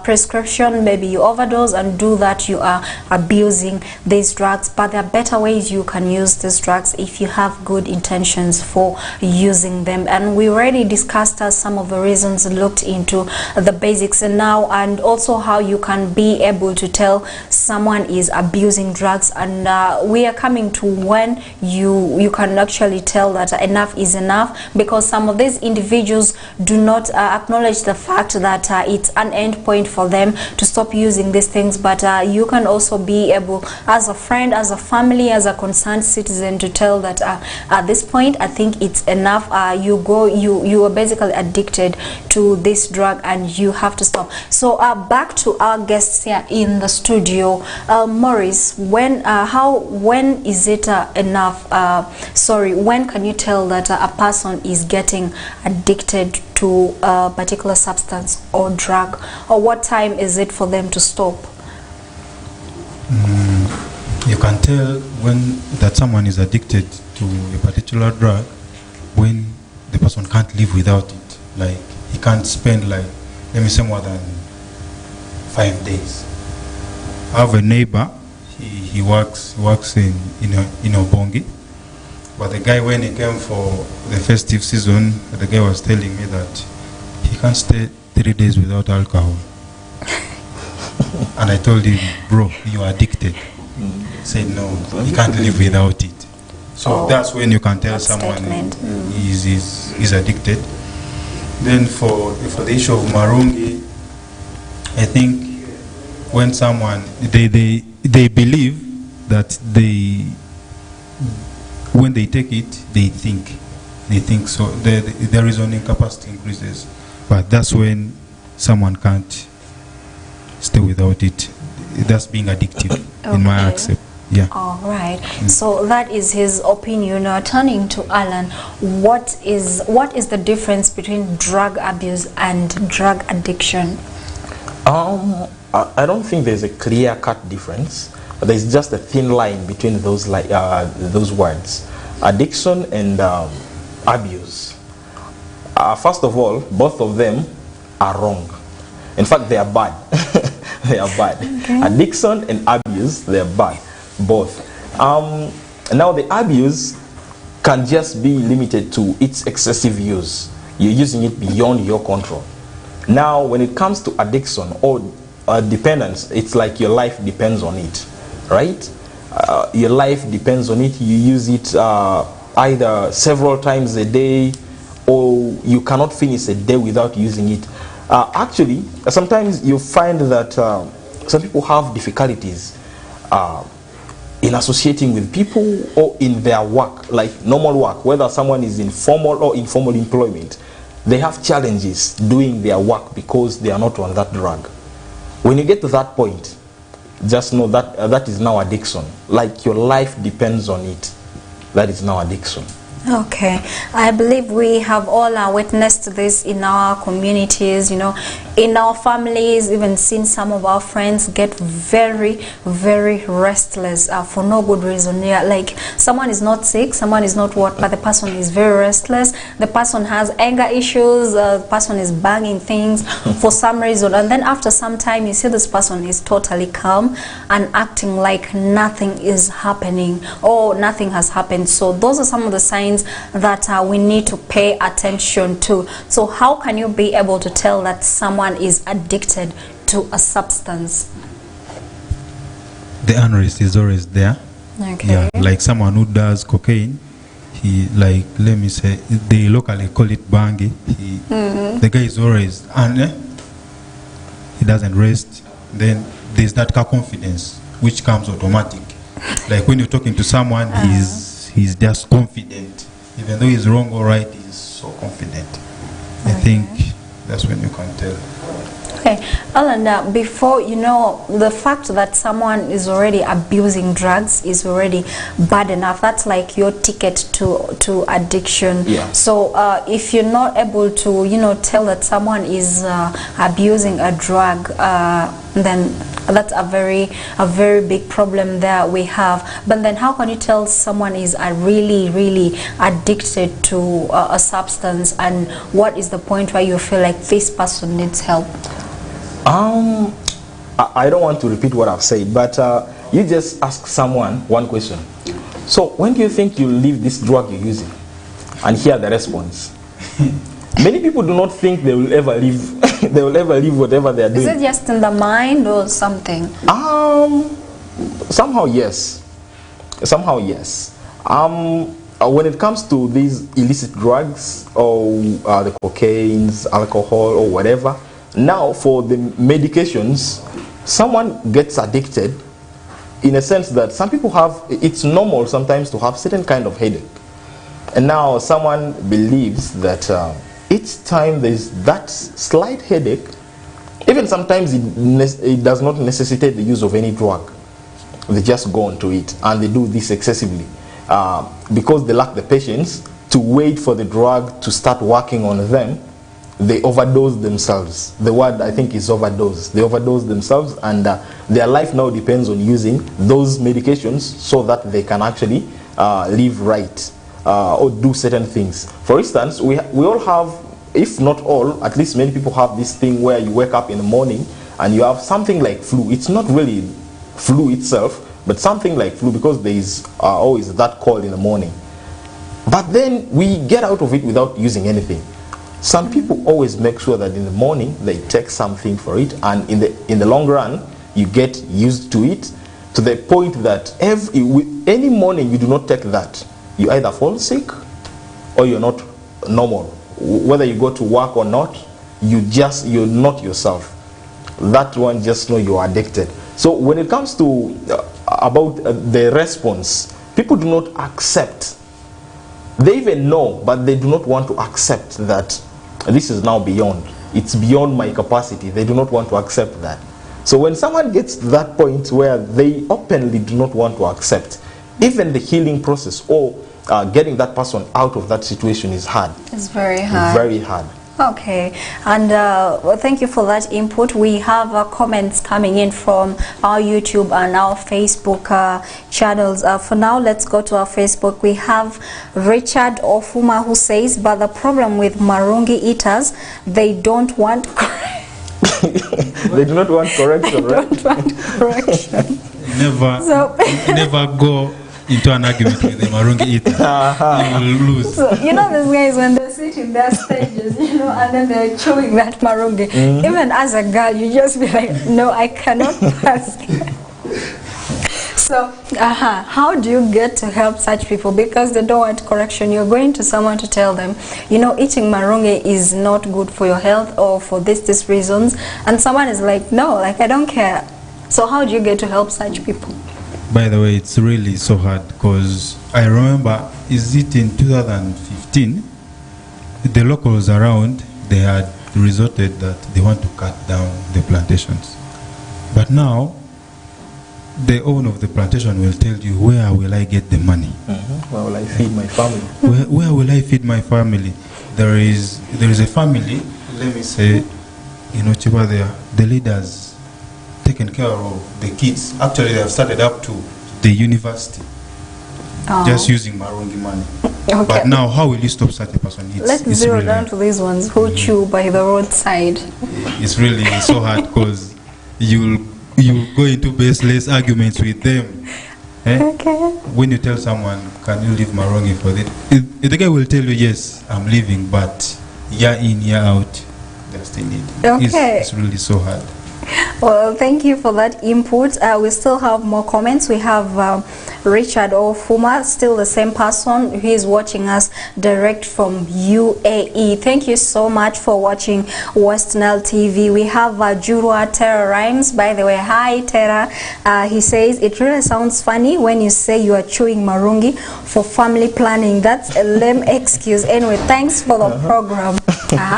prescription, maybe you overdose and do that, you are abusing these drugs. But there are better ways you can use these drugs if you have good intentions for using them. And we already discussed some of the reasons, looked into the basics and now, and also how you can be able to tell someone is abusing drugs. And we are coming to when you can actually tell that enough is enough, because some of these individuals do not acknowledge the fact that it's an end point for them to stop using these things. But you can also be able, as a friend, as a family, as a concerned citizen, to tell that at this point I think it's enough. You are basically addicted to this drug and you have to stop. So back to our guests here in the studio. Maurice, when is it enough? When can you tell that a person is getting addicted to a particular substance or drug, or what time is it for them to stop? You can tell when that someone is addicted to a particular drug when the person can't live without it. Like, he can't spend, like, let me say, more than 5 days. I have a neighbor. He works in Obongi, but the guy, when he came for the festive season, the guy was telling me that he can't stay 3 days without alcohol. And I told him, bro, you are addicted. He said no, he can't live without it. So that's when you can tell someone is addicted. Then for the issue of Marungi, I think when someone they believe that when they take it, they think so their reasoning capacity increases, but that's when someone can't stay without it. That's being addictive. In my accept. Yeah. All right. So that is his opinion. Turning to Alan, what is the difference between drug abuse and drug addiction? I don't think there's a clear-cut difference. There's just a thin line between those words, addiction and abuse. First of all, both of them are wrong. In fact, they are bad. They are bad. Okay. Addiction and abuse, they are bad, both. Now, the abuse can just be limited to its excessive use. You're using it beyond your control. Now, when it comes to addiction or dependence, it's like your life depends on it, right? Your life depends on it. You use it either several times a day, or you cannot finish a day without using it. Actually, sometimes you find that some people have difficulties in associating with people or in their work, like normal work, whether someone is in formal or informal employment. They have challenges doing their work because they are not on that drug. When you get to that point, just know that that is now addiction. Like your life depends on it. That is now addiction. Okay, I believe we have all witnessed this in our communities, you know, in our families, even seen some of our friends get very, very restless for no good reason. Yeah, like someone is not sick, someone is not what, but the person is very restless. The person has anger issues, the person is banging things for some reason, and then after some time you see this person is totally calm and acting like nothing is happening or nothing has happened. So those are some of the signs that we need to pay attention to. So how can you be able to tell that someone is addicted to a substance? The unrest is always there. Okay. Yeah, like someone who does cocaine, he, like, let me say, they locally call it bangi. The guy is always, and he doesn't rest. Then there's that car confidence which comes automatic. Like when you're talking to someone, he's just confident. Even though he's wrong or right, he's so confident. I think that's when you can tell. Okay, Alan, before, you know, the fact that someone is already abusing drugs is already bad enough. That's like your ticket to addiction. Yeah. So if you're not able to, you know, tell that someone is abusing a drug, then that's a very big problem that we have. But then how can you tell someone is really addicted to a substance, and what is the point where you feel like this person needs help? I don't want to repeat what I've said, but you just ask someone one question. So when do you think you'll leave this drug you're using? And hear the response. Many people do not think they will ever leave they will ever leave whatever they are doing. Is it just in the mind or something? Somehow yes. Somehow yes. When it comes to these illicit drugs or the cocaines, alcohol or whatever, now for the medications, someone gets addicted in a sense that some people have, it's normal sometimes to have certain kind of headache. And now someone believes that each time there's that slight headache, even sometimes it does not necessitate the use of any drug. They just go on to it, and they do this excessively because they lack the patience to wait for the drug to start working on them. They overdose themselves. The word I think is overdose. They overdose themselves, and their life now depends on using those medications so that they can actually live right or do certain things. For instance, we all have, if not all, at least many people have this thing where you wake up in the morning and you have something like flu. It's not really flu itself, but something like flu, because there is always that cold in the morning. But then we get out of it without using anything. Some people always make sure that in the morning they take something for it, and in the long run you get used to it, to the point that any morning you do not take that, you either fall sick or you're not normal. Whether you go to work or not, you're not yourself. That one, just know you're addicted. So when it comes to about the response, people do not accept. They even know, but they do not want to accept that this is now beyond. It's beyond my capacity. They do not want to accept that. So when someone gets to that point where they openly do not want to accept, even the healing process or getting that person out of that situation is hard. It's very hard. Very hard. Okay, and well, thank you for that input. We have comments coming in from our YouTube and our Facebook channels. For now, let's go to our Facebook. We have Richard Ofuma, who says, but the problem with Marungi eaters, they don't want they do not want correction, right? Don't want correction. Never go into an argument with the Marungi eater. You will lose. So, you know, these guys, when they sit in their stages, you know, and then they're chewing that Marungi, even as a girl, you just be like, no, I cannot pass. So, how do you get to help such people? Because they don't want correction. You're going to someone to tell them, you know, eating Marungi is not good for your health or for these reasons. And someone is like, no, like, I don't care. So how do you get to help such people? By the way, it's really so hard, because I remember, is it in 2015, the locals around, they had resorted that they want to cut down the plantations. But now, the owner of the plantation will tell you, where will I get the money? Where will I feed my family? Where will I feed my family? There is a family, let me say, in Ochiba there, the leaders taken care of the kids. Actually, they have started up to the university, just using Marungi money. Okay. But now, how will you stop such a person? Let's zero really down to these ones who chew by the roadside. It's really so hard, because you go into baseless arguments with them. Okay. When you tell someone, can you leave Marungi for this? The guy will tell you, yes, I'm leaving, but year in, year out, they're still needing. Okay. It's really so hard. Well, thank you for that input. We still have more comments. We have Richard Ofuma, still the same person. He is watching us direct from UAE. Thank you so much for watching West Nile TV. We have Jurua Terra Rhymes. By the way, hi Terra. He says, it really sounds funny when you say you are chewing marungi for family planning. That's a lame excuse. Anyway, thanks for the program.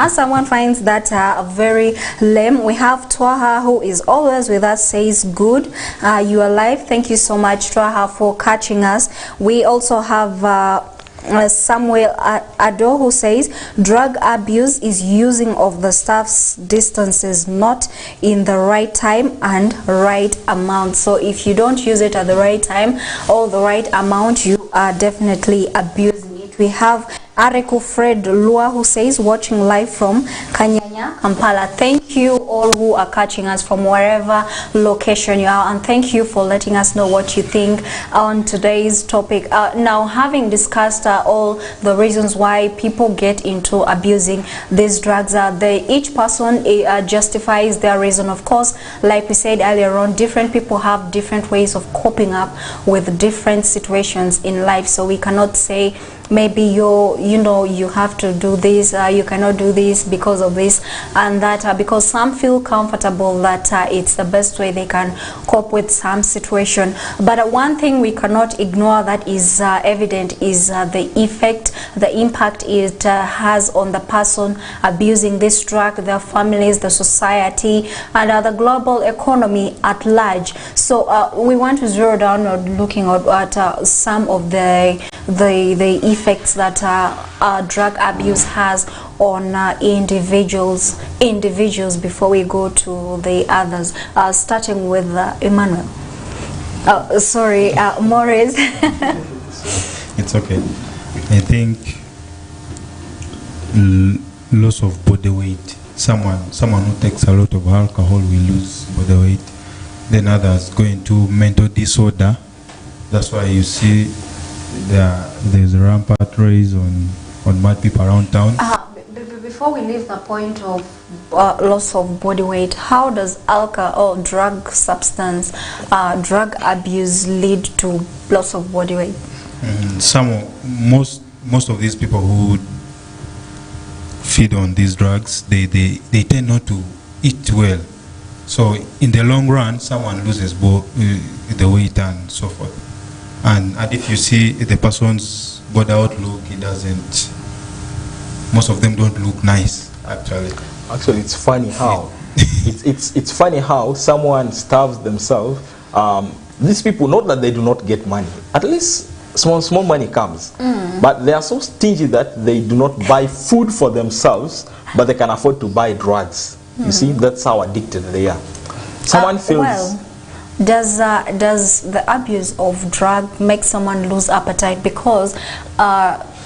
Someone finds that very lame. We have Twaha, who is always with us, says good. You are live. Thank you so much, Twaha, for catching us. We also have Samuel Ado, who says drug abuse is using of the staff's distances not in the right time and right amount. So if you don't use it at the right time or the right amount, you are definitely abusing it. We have Areku Fred Lua, who says watching live from Kanyanya, Kampala. Thank you all who are catching us from wherever location you are, and thank you for letting us know what you think on today's topic. Now, having discussed all the reasons why people get into abusing these drugs, each person justifies their reason. Of course, like we said earlier on, different people have different ways of coping up with different situations in life, so we cannot say maybe you have to do this, you cannot do this because of this and that, because some feel comfortable that it's the best way they can cope with some situation. But one thing we cannot ignore that is evident is the effect, the impact it has on the person abusing this drug, their families, the society, and the global economy at large. So we want to zero down on looking at some of the effects that drug abuse has on individuals before we go to the others, starting with Emmanuel. Sorry, Morris. It's okay. I think loss of body weight. Someone who takes a lot of alcohol will lose body weight. Then others go into mental disorder. That's why you see there's a rampant rise on mad people around town. Before we leave the point of loss of body weight, how does alcohol or drug substance, drug abuse lead to loss of body weight? Most of these people who feed on these drugs, they tend not to eat well. So in the long run, someone loses the weight and so forth. And if you see the person's body outlook, it doesn't. Most of them don't look nice, actually. Actually, it's funny how it's funny how someone starves themselves. These people, not that they do not get money. At least small money comes, but they are so stingy that they do not buy food for themselves, but they can afford to buy drugs. You see, that's how addicted they are. Someone feels. Well, does the abuse of drug make someone lose appetite? Because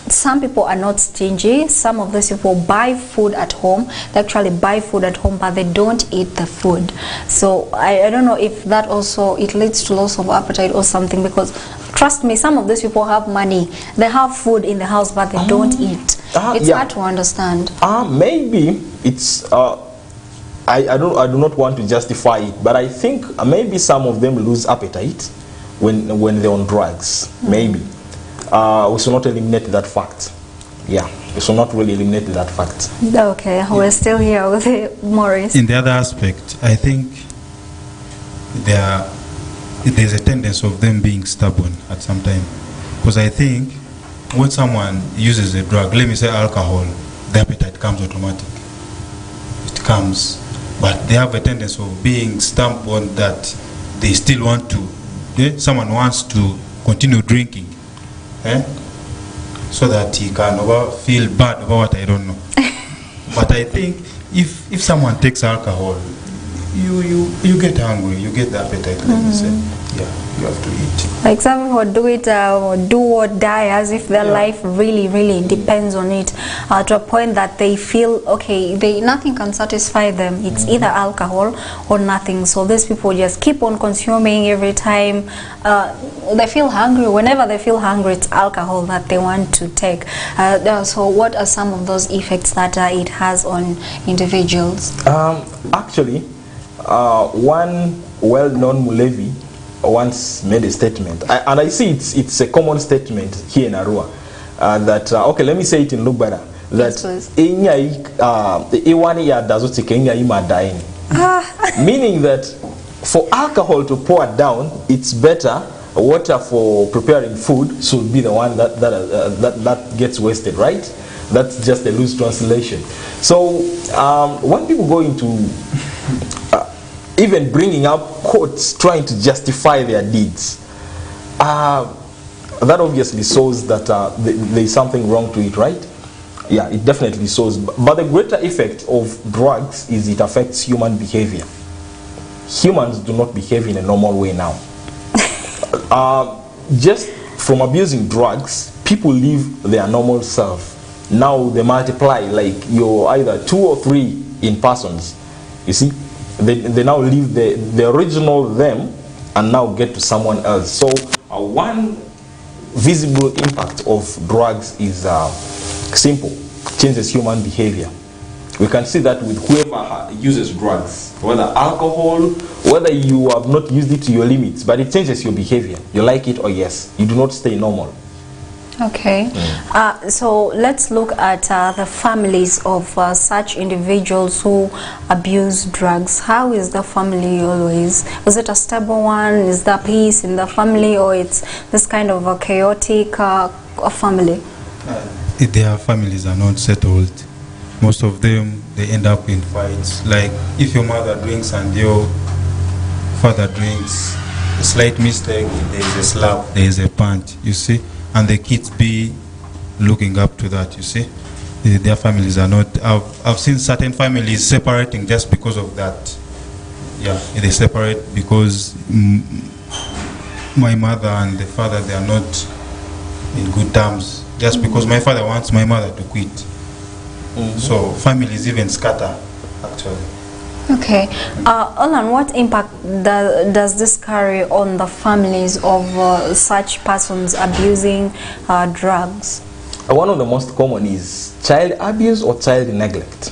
some people are not stingy. Some of those people buy food at home. They actually buy food at home, but they don't eat the food. So I don't know if that also it leads to loss of appetite or something, because trust me, some of these people have money. They have food in the house, but they don't eat. It's hard to understand. Maybe it's I do not want to justify it, but I think maybe some of them lose appetite when they're on drugs. Maybe we should not eliminate that fact. Yeah, we should not really eliminate that fact. Okay, we're still here with Maurice. In the other aspect, I think there's a tendency of them being stubborn at some time, because I think when someone uses a drug, let me say alcohol, the appetite comes automatic. It comes. But they have a tendency of being stubborn that they still want to. Someone wants to continue drinking, so that he can feel bad about what I don't know. But I think if someone takes alcohol, you get hungry, you get the appetite, like you said. Yeah, you have to eat. Like some people do it, do or die, as if their life really depends on it, to a point that they feel okay, nothing can satisfy them. It's either alcohol or nothing. So these people just keep on consuming every time they feel hungry. Whenever they feel hungry, it's alcohol that they want to take. So what are some of those effects that it has on individuals? Actually, one well-known Mulevi once made a statement, and I see it's a common statement here in Arua, that okay, let me say it in Lubara, that meaning that for alcohol to pour down, it's better water for preparing food should be the one that gets wasted, right? That's just a loose translation. So when people go into even bringing up quotes trying to justify their deeds, that obviously shows that there is something wrong to it, right? Yeah, it definitely shows. But the greater effect of drugs is it affects human behavior. Humans do not behave in a normal way now. Just from abusing drugs, people leave their normal self. Now they multiply, like you're either 2 or 3 in persons. You see, they now leave the original them and now get to someone else. So one visible impact of drugs is simple, changes human behavior. We can see that with whoever uses drugs, whether alcohol, whether you have not used it to your limits, but it changes your behavior. You like it or yes, you do not stay normal. Okay, so let's look at the families of such individuals who abuse drugs. How is the family always? Is it a stable one? Is there peace in the family, or it's this kind of a chaotic family? Their families are not settled. Most of them, they end up in fights. Like if your mother drinks and your father drinks, a slight mistake, there is a slap, there is a punch, you see, and the kids be looking up to that, you see. Their families are not, I've seen certain families separating just because of that. Yeah, they separate because my mother and the father, they are not in good terms, just because my father wants my mother to quit. So families even scatter, actually. Okay. Alan, what impact does this carry on the families of such persons abusing drugs? One of the most common is child abuse or child neglect.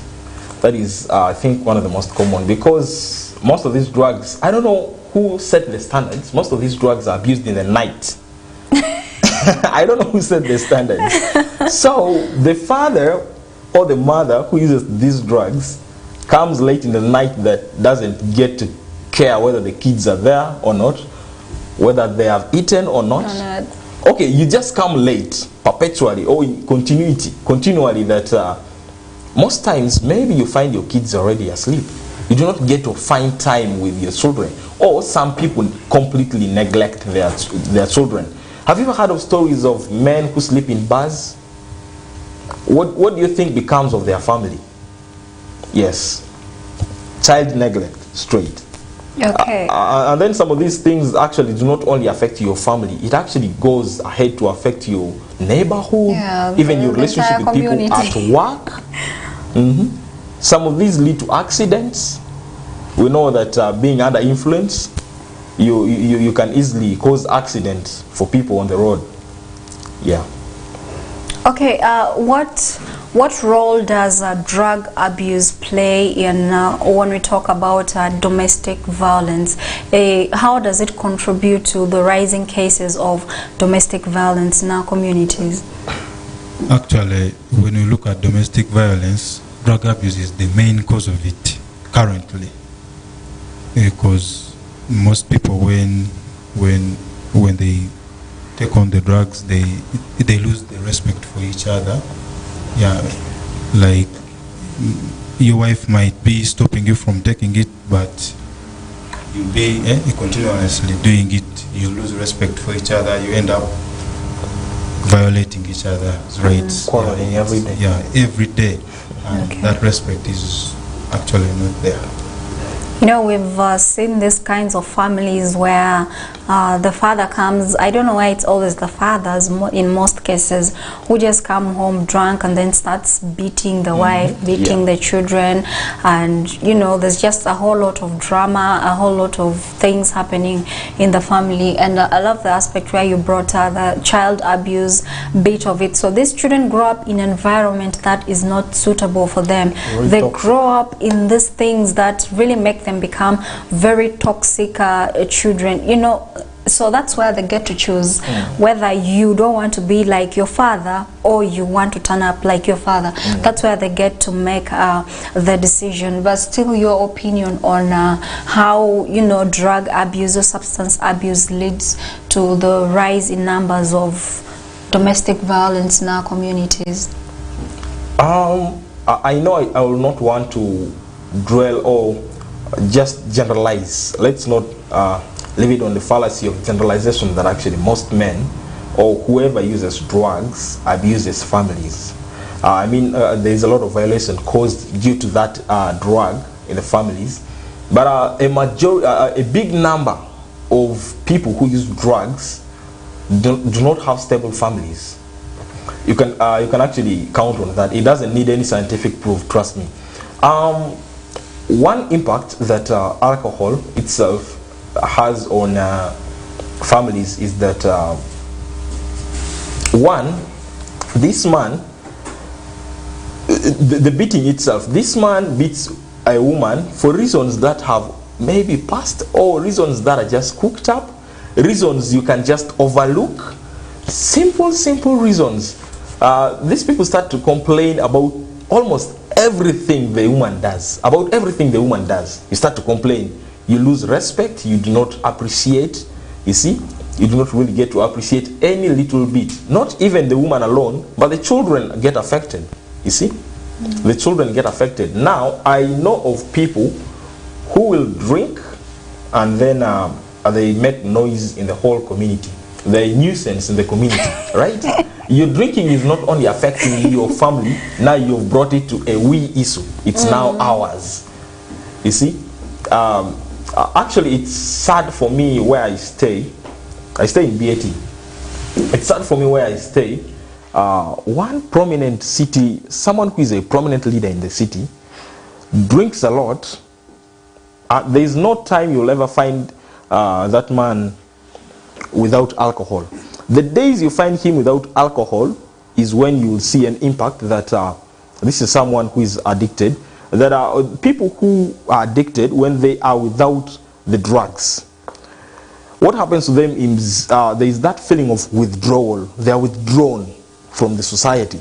That is, I think, one of the most common, because most of these drugs, I don't know who set the standards, most of these drugs are abused in the night. I don't know who set the standards. So the father or the mother who uses these drugs comes late in the night, that doesn't get to care whether the kids are there or not, whether they have eaten or not. Okay, you just come late perpetually or in continually, that most times maybe you find your kids already asleep. You do not get to find time with your children, or some people completely neglect their children. Have you ever heard of stories of men who sleep in bars? What do you think becomes of their family? Yes, child neglect, straight. Okay. And then some of these things actually do not only affect your family, it actually goes ahead to affect your neighborhood, even your relationship with people at work. Some of these lead to accidents. We know that being under influence, you can easily cause accidents for people on the road. Yeah. Okay, what role does drug abuse play in when we talk about domestic violence? How does it contribute to the rising cases of domestic violence in our communities? Actually, when we look at domestic violence, drug abuse is the main cause of it currently, because most people when they take on the drugs, they lose the respect for each other. Yeah, like your wife might be stopping you from taking it, but you'll be continuously doing it. You lose respect for each other. You end up violating each other's rights. Quarreling every day. Yeah, every day, and that respect is actually not there. You know, we've seen these kinds of families where the father comes, I don't know why it's always the fathers in most cases, who just come home drunk and then starts beating the wife, beating the children, and you know, there's just a whole lot of drama, a whole lot of things happening in the family. And I love the aspect where you brought the child abuse bit of it. So these children grow up in an environment that is not suitable for them. They grow up in these things that really make them can become very toxic children, you know. So that's where they get to choose whether you don't want to be like your father or you want to turn up like your father. That's where they get to make the decision. But still, your opinion on how, you know, drug abuse or substance abuse leads to the rise in numbers of domestic violence in our communities? I know I will not want to dwell or just generalize. Let's not leave it on the fallacy of generalization that actually most men or whoever uses drugs abuses families. I mean, there is a lot of violation caused due to that drug in the families, but a big number of people who use drugs do not have stable families. You can actually count on that. It doesn't need any scientific proof, trust me. One impact that alcohol itself has on families is that one, this man, the beating itself, this man beats a woman for reasons that have maybe passed or reasons that are just cooked up, reasons you can just overlook, simple reasons. These people start to complain about almost everything the woman does. About everything the woman does, you start to complain. You lose respect, you do not appreciate, you see, you do not really get to appreciate any little bit. Not even the woman alone, but the children get affected, you see. The children get affected. Now, I know of people who will drink and then they make noise in the whole community. They're a nuisance in the community, right? Your drinking is not only affecting your family, now you've brought it to a we issue. It's now ours, you see. Actually, it's sad for me where I stay. I stay in BAT. It's sad for me where I stay. One prominent city, someone who is a prominent leader in the city, drinks a lot. There is no time you'll ever find that man without alcohol. The days you find him without alcohol is when you will see an impact that this is someone who is addicted. There are people who are addicted when they are without the drugs. What happens to them is there is that feeling of withdrawal. They are withdrawn from the society.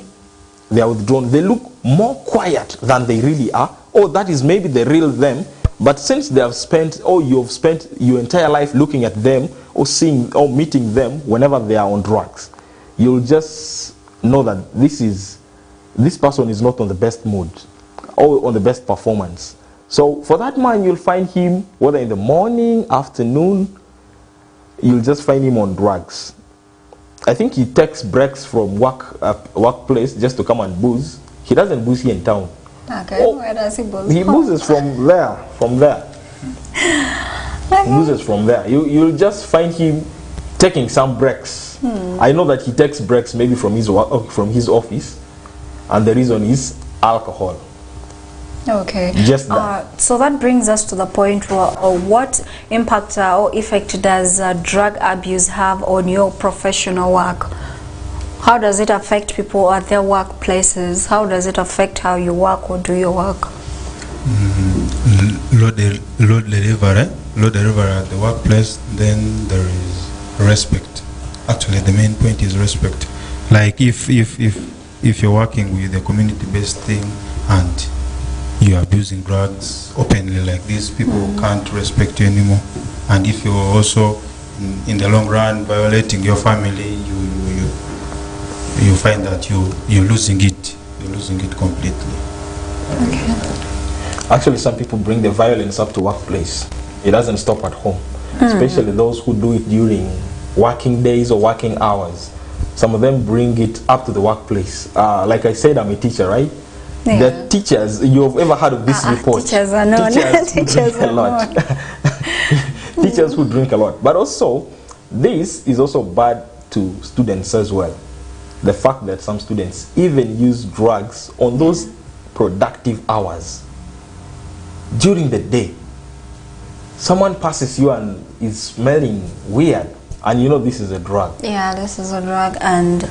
They are withdrawn. They look more quiet than they really are. Or that is maybe the real them. But since they have spent, or you have spent your entire life looking at them or seeing or meeting them whenever they are on drugs, you'll just know that this person is not on the best mood or on the best performance. So for that man, you'll find him whether in the morning, afternoon, you'll just find him on drugs. I think he takes breaks from workplace just to come and booze. He doesn't booze here in town. Okay, where does he booze? He boozes from there. He boozes from there. You'll just find him taking some breaks. I know that he takes breaks maybe from his office, and the reason is alcohol. Okay. Just that. So that brings us to the point where, what impact or effect does drug abuse have on your professional work? How does it affect people at their workplaces? How does it affect how you work or do your work? Load delivery at the workplace, then there is respect. Actually, the main point is respect. Like if you're working with a community-based thing and you're abusing drugs openly like this, people can't respect you anymore. And if you're also in the long run violating your family, you find that you're losing it. You're losing it completely. Okay. Actually, some people bring the violence up to workplace. It doesn't stop at home, especially those who do it during working days or working hours. Some of them bring it up to the workplace. Like I said, I'm a teacher, right? Yeah. The teachers, you've ever heard of this report? Teachers are known. Teachers who drink a lot. Teachers who drink a lot. But also, this is also bad to students as well. The fact that some students even use drugs on those productive hours during the day. Someone passes you and is smelling weird, and you know this is a drug. Yeah, this is a drug, and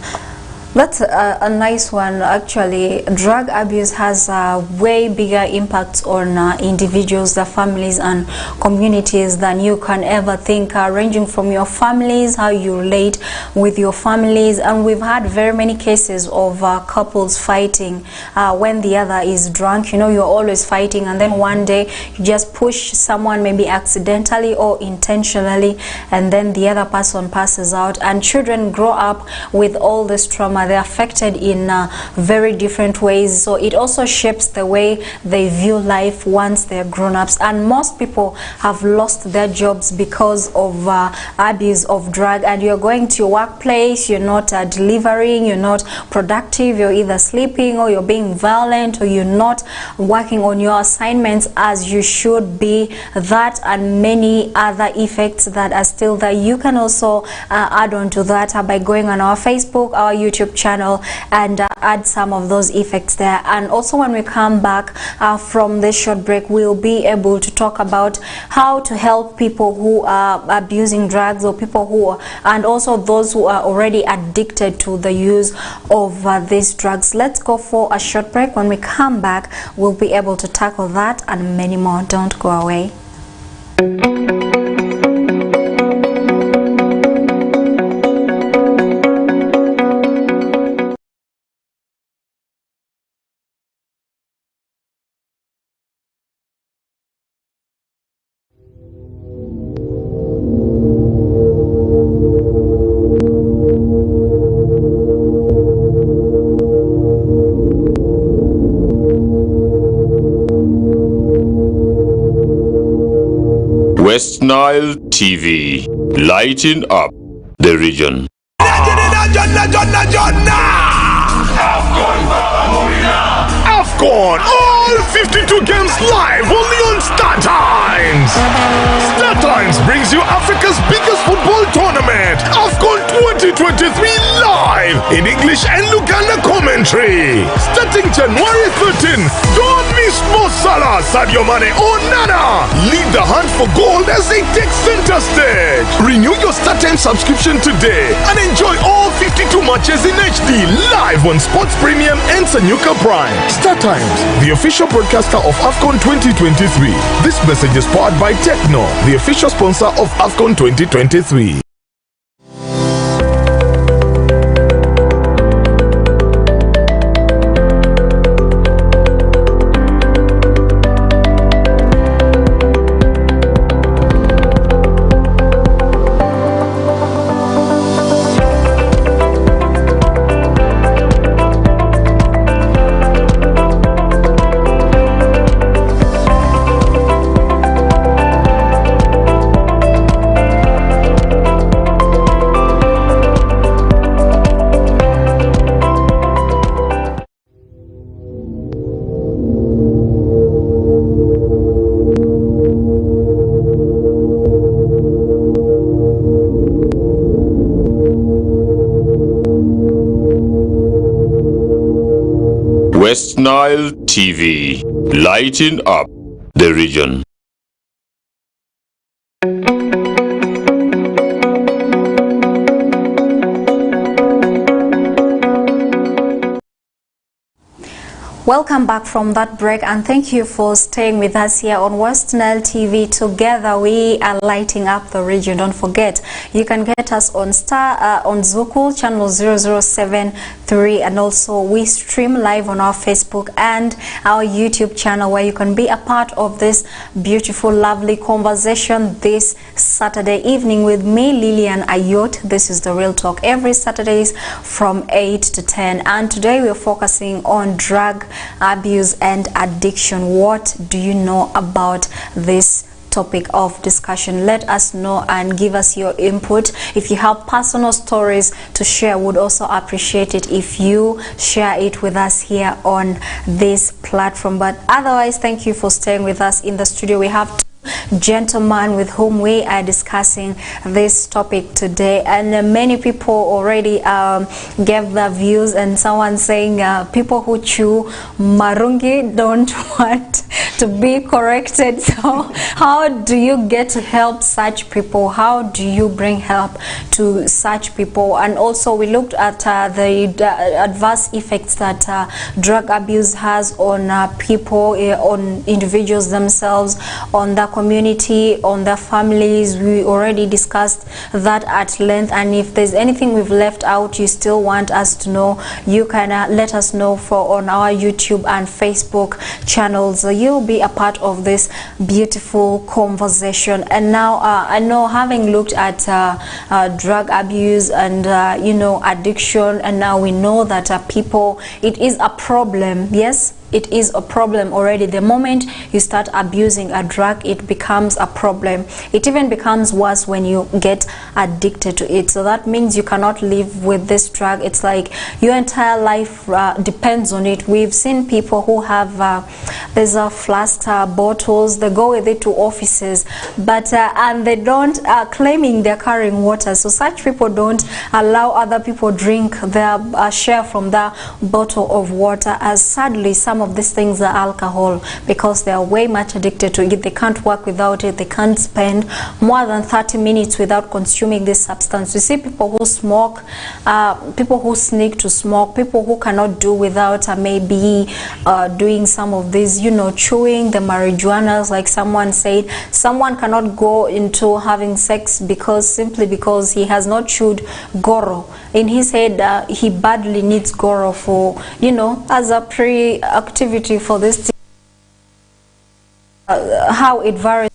That's a nice one. Actually, drug abuse has a way bigger impact on individuals, their families and communities than you can ever think, ranging from your families, how you relate with your families. And we've had very many cases of couples fighting when the other is drunk. You know, you're always fighting, and then one day you just push someone, maybe accidentally or intentionally, and then the other person passes out, and children grow up with all this trauma. They're affected in very different ways, so it also shapes the way they view life once they're grown-ups. And most people have lost their jobs because of abuse of drug. And you're going to your workplace, you're not delivering, you're not productive, you're either sleeping or you're being violent, or you're not working on your assignments as you should be. That and many other effects that are still there. You can also add on to that by going on our Facebook, our YouTube channel, and add some of those effects there. And also, when we come back from this short break, we'll be able to talk about how to help people who are abusing drugs, or people who are, and also those who are already addicted to the use of these drugs. Let's go for a short break. When we come back, we'll be able to tackle that and many more. Don't go away. West Nile TV, lighting up the region. AFCON, all 52 games live only on Star Times. Star Times brings you Africa's biggest football tournament, AFCON 2023, live in English and Luganda commentary. Starting January 13, don't miss Mo Salah, Sadio Mane or Nana lead the hunt for gold as they take center stage. Renew your Star Times subscription today and enjoy all 52 matches in HD live on Sports Premium and Sanyuka Prime. Star Times, the official broadcaster of AFCON 2023. This message is powered by Techno, the official sponsor of AFCON 2023. West Nile TV, lighting up the region. Welcome back from that break, and thank you for staying with us here on West Nile TV. Together we are lighting up the region. Don't forget, you can get us on on Zuku channel 0073, and also we stream live on our Facebook and our YouTube channel, where you can be a part of this beautiful, lovely conversation this Saturday evening with me, Lillian Ayot. This is The Real Talk, every Saturdays from 8 to 10, and today we're focusing on drug abuse and addiction. What do you know about this topic of discussion? Let us know and give us your input. If you have personal stories to share, would also appreciate it if you share it with us here on this platform. But otherwise, thank you for staying with us. In the studio we have gentlemen with whom we are discussing this topic today, and many people already gave their views, and someone saying people who chew marungi don't want to be corrected. So how do you get to help such people? How do you bring help to such people? And also we looked at the adverse effects that drug abuse has on people, on individuals themselves, on the community, on their families. We already discussed that at length, and if there's anything we've left out you still want us to know, you can let us know on our YouTube and Facebook channels. You'll be a part of this beautiful conversation. And now I know, having looked at drug abuse and you know, addiction, and now we know that people, it is a problem. Yes, it is a problem already. The moment you start abusing a drug, it becomes a problem. It even becomes worse when you get addicted to it. So that means you cannot live with this drug. It's like your entire life depends on it. We've seen people who have there's a flask bottles, they go with it to offices, but and they don't claiming they're carrying water. So such people don't allow other people drink their share from the bottle of water, as sadly some of these things are alcohol, because they are way much addicted to it. They can't work without it. They can't spend more than 30 minutes without consuming this substance. You see people who smoke, people who sneak to smoke, people who cannot do without maybe doing some of these, you know, chewing the marijuanas, like someone said. Someone cannot go into having sex simply because he has not chewed goro. In his head, he badly needs goro for, you know, as a pre-activity for this. How it varies.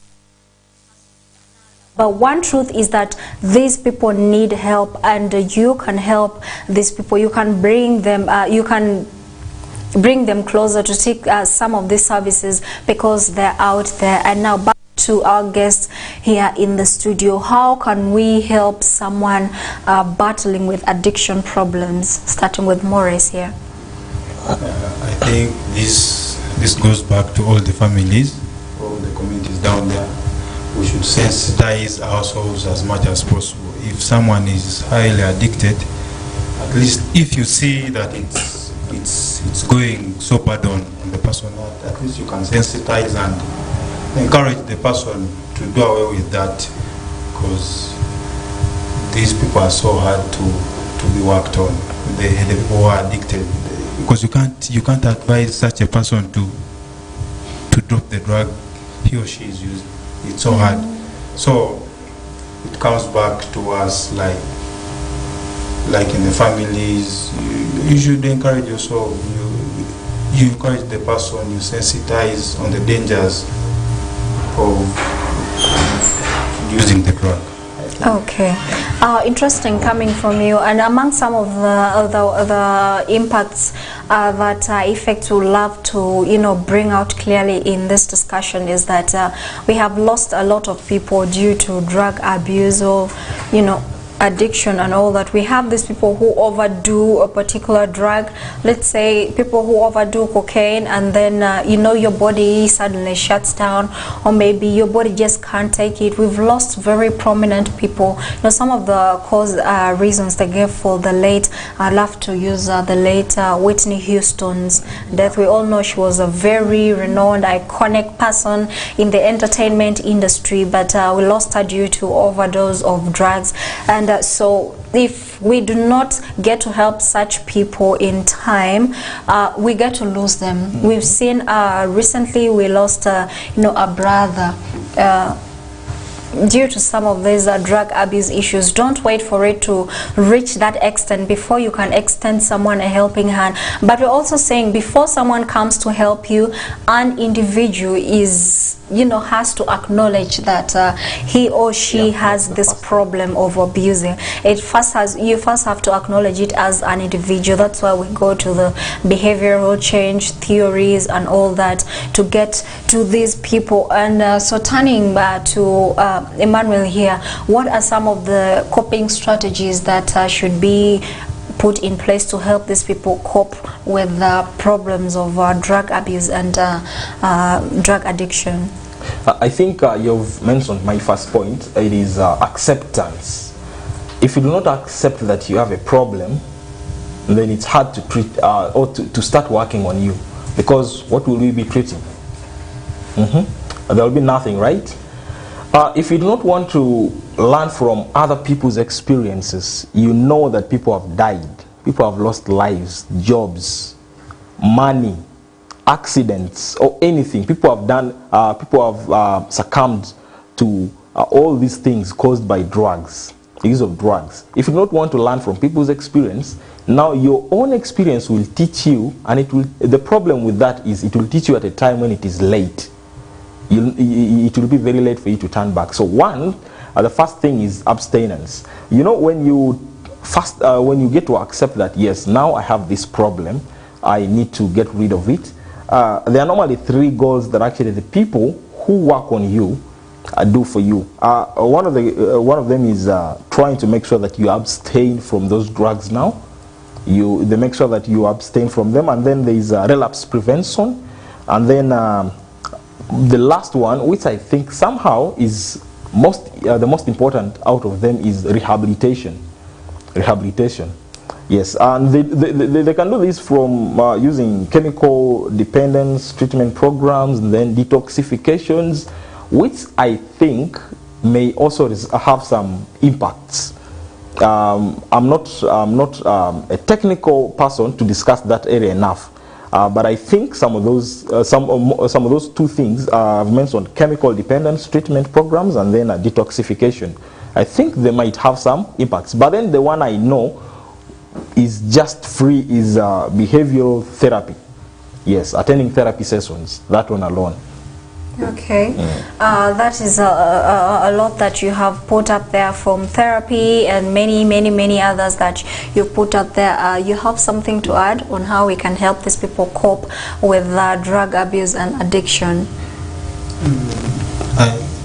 But one truth is that these people need help, and you can help these people. You can bring them, bring them closer to take some of these services, because they're out there. And now back to our guests here in the studio. How can we help someone battling with addiction problems? Starting with Maurice here. I think this goes back to all the families, all the communities down there. We should sensitize ourselves as much as possible. If someone is highly addicted, at least if you see that it's going so bad on the person, at least you can sensitize and encourage the person to do away with that, because these people are so hard to be worked on. The people who are addicted, because you can't advise such a person to drop the drug he or she is using. It's so hard. So it comes back to us, like in the families. You should encourage yourself. You encourage the person. You sensitize on the dangers of using the drug. Okay, interesting coming from you. And among some of the impacts that effects we love to, you know, bring out clearly in this discussion is that we have lost a lot of people due to drug abuse, or, you know, addiction and all that. We have these people who overdo a particular drug. Let's say people who overdo cocaine, and then you know, your body suddenly shuts down, or maybe your body just can't take it. We've lost very prominent people. You know, some of the cause reasons they gave for the late, I love to use the late Whitney Houston's death. We all know she was a very renowned, iconic person in the entertainment industry, but we lost her due to overdose of drugs. And so if we do not get to help such people in time, we get to lose them. We've seen recently we lost you know, a brother due to some of these drug abuse issues. Don't wait for it to reach that extent before you can extend someone a helping hand. But we're also saying, before someone comes to help you, an individual is, you know, has to acknowledge that he or she has this problem of abusing. You first have to acknowledge it as an individual. That's why we go to the behavioral change theories and all that to get to these people. And so turning back to Emmanuel here, what are some of the coping strategies that should be put in place to help these people cope with the problems of drug abuse and drug addiction? I think you've mentioned my first point. It is acceptance. If you do not accept that you have a problem, then it's hard to treat or to start working on you, because what will we be treating? There will be nothing, right? If you do not want to learn from other people's experiences, you know that people have died, people have lost lives, jobs, money, accidents, or anything. People have succumbed to all these things caused by drugs, the use of drugs. If you do not want to learn from people's experience, now your own experience will teach you, and the problem with that is it will teach you at a time when it is late. It will be very late for you to turn back. So the first thing is abstinence. You know, when you get to accept that, yes, now I have this problem, I need to get rid of it. There are normally 3 goals that actually the people who work on you do for you. One of them is trying to make sure that you abstain from those drugs now. They make sure that you abstain from them, and then there is relapse prevention, and then the last one, which I think somehow is the most important out of them, is rehabilitation. Yes, and they can do this from using chemical dependence treatment programs, and then detoxifications, which I think may also have some impacts. I'm not a technical person to discuss that area enough, but I think some of those 2 things I've mentioned: chemical dependence treatment programs and then detoxification. I think they might have some impacts. But then the one I know is just free is behavioral therapy. Yes, attending therapy sessions. That one alone. Okay, that is a lot that you have put up there, from therapy and many others that you put up there. You have something to add on how we can help these people cope with drug abuse and addiction?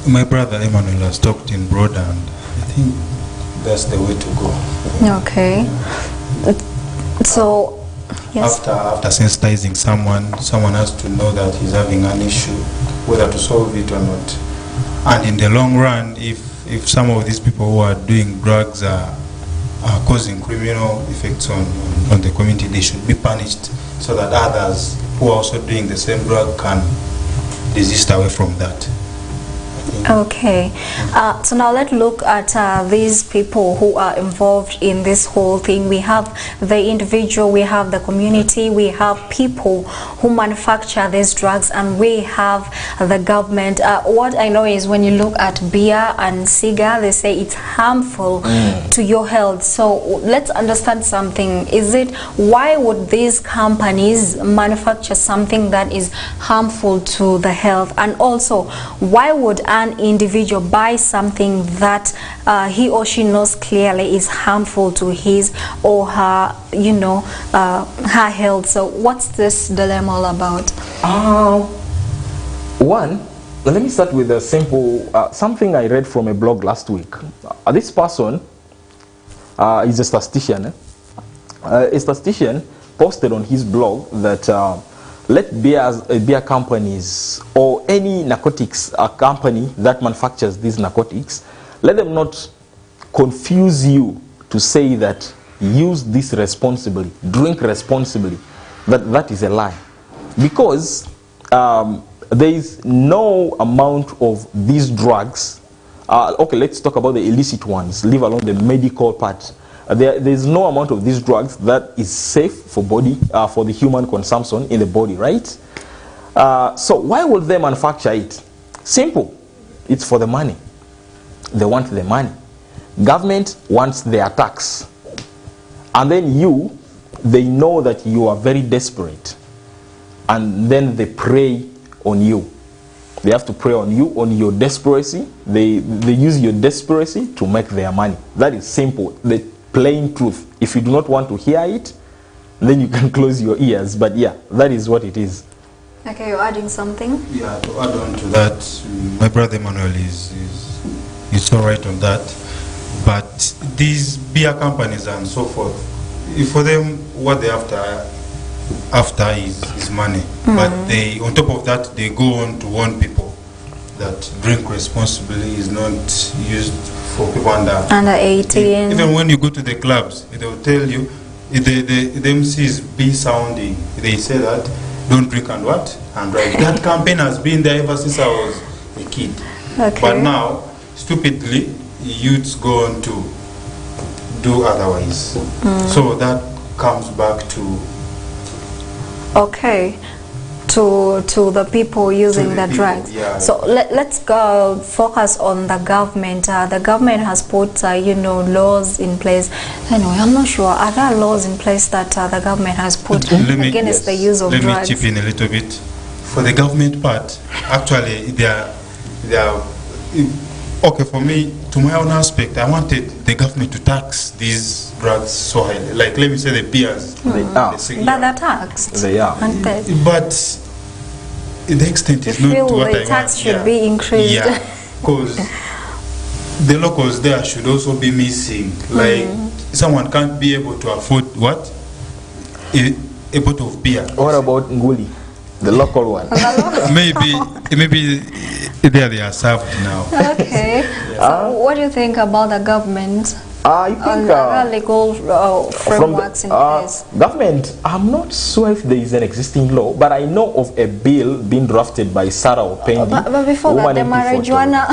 My brother Emmanuel has talked in broad, and I think that's the way to go. Okay, so yes. After sensitizing someone has to know that he's having an issue, whether to solve it or not. And in the long run, if some of these people who are doing drugs are causing criminal effects on the community, they should be punished, so that others who are also doing the same drug can desist away from that. Okay, so now let's look at these people who are involved in this whole thing. We have the individual, we have the community, we have people who manufacture these drugs, and we have the government. What I know is when you look at beer and cigar, they say it's harmful to your health. So let's understand something. Why would these companies manufacture something that is harmful to the health? And also, why would an individual buy something that he or she knows clearly is harmful to his or her, her health? So what's this dilemma all about? Let me start with a simple something I read from a blog last week. This person is a statistician. A statistician posted on his blog that let beer companies or any narcotics company that manufactures these narcotics, let them not confuse you to say that use this responsibly, drink responsibly. That is a lie. Because there is no amount of these drugs. Okay, let's talk about the illicit ones, leave alone the medical part. There is no amount of these drugs that is safe for the human consumption in the body, right? So why would they manufacture it? Simple. It's for the money. They want the money. Government wants their tax. And then they know that you are very desperate. And then they prey on you. They have to prey on you, on your desperation. They use your desperation to make their money. That is simple. The plain truth. If you do not want to hear it, then you can close your ears. But yeah, that is what it is. Okay, you're adding something? Yeah, to add on to that, my brother Emmanuel is so right on that. But these beer companies and so forth, for them, what they after is money. But on top of that, they go on to warn people that drink responsibly is not used for people under 18. Even when you go to the clubs, they will tell you, the MCs be sounding. They say that don't drink and what? And drive. That campaign has been there ever since I was a kid. Okay. But now, stupidly, youths go on to do otherwise. So that comes back to Okay. To the people using the people, drugs. yeah. So let's go focus on the government. The government has put laws in place. Anyway, I'm not sure. Are there laws in place that the government has put against the use of let drugs? me chip in a little bit. For the government part, actually, they are okay. For me, to my own aspect, I wanted the government to tax these drugs so highly. Like, let me say the beers. They are. But they're taxed. They are. aren't they? But the extent is You not feel what the I tax want. should be increased. Yeah, because the locals there should also be missing. Like, someone can't be able to afford what? A bottle of beer. What about Nguli, the local one? maybe there they are served now. Okay. So what do you think about the government? I think Legal frameworks in place. Government, I'm not sure if there is an existing law, but I know of a bill being drafted by Sarah Opendi. But before that, the marijuana.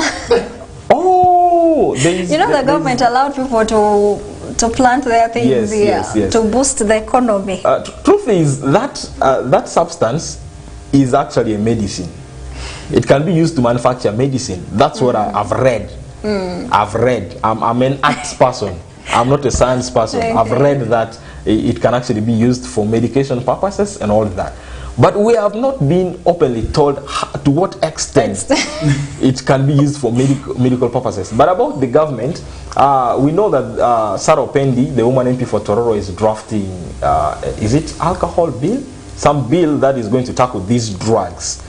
There is, the government allowed people to plant their things here yes. to boost the economy. Truth is that substance is actually a medicine. It can be used to manufacture medicine. That's what I've read. I've read. I'm an arts person. I'm not a science person. Okay. I've read that it can actually be used for medication purposes and all that. But we have not been openly told to what extent it can be used for medical purposes. But about the government, we know that Sarah Opendi, the woman MP for Tororo, is drafting, is it alcohol bill? Some bill that is going to tackle these drugs.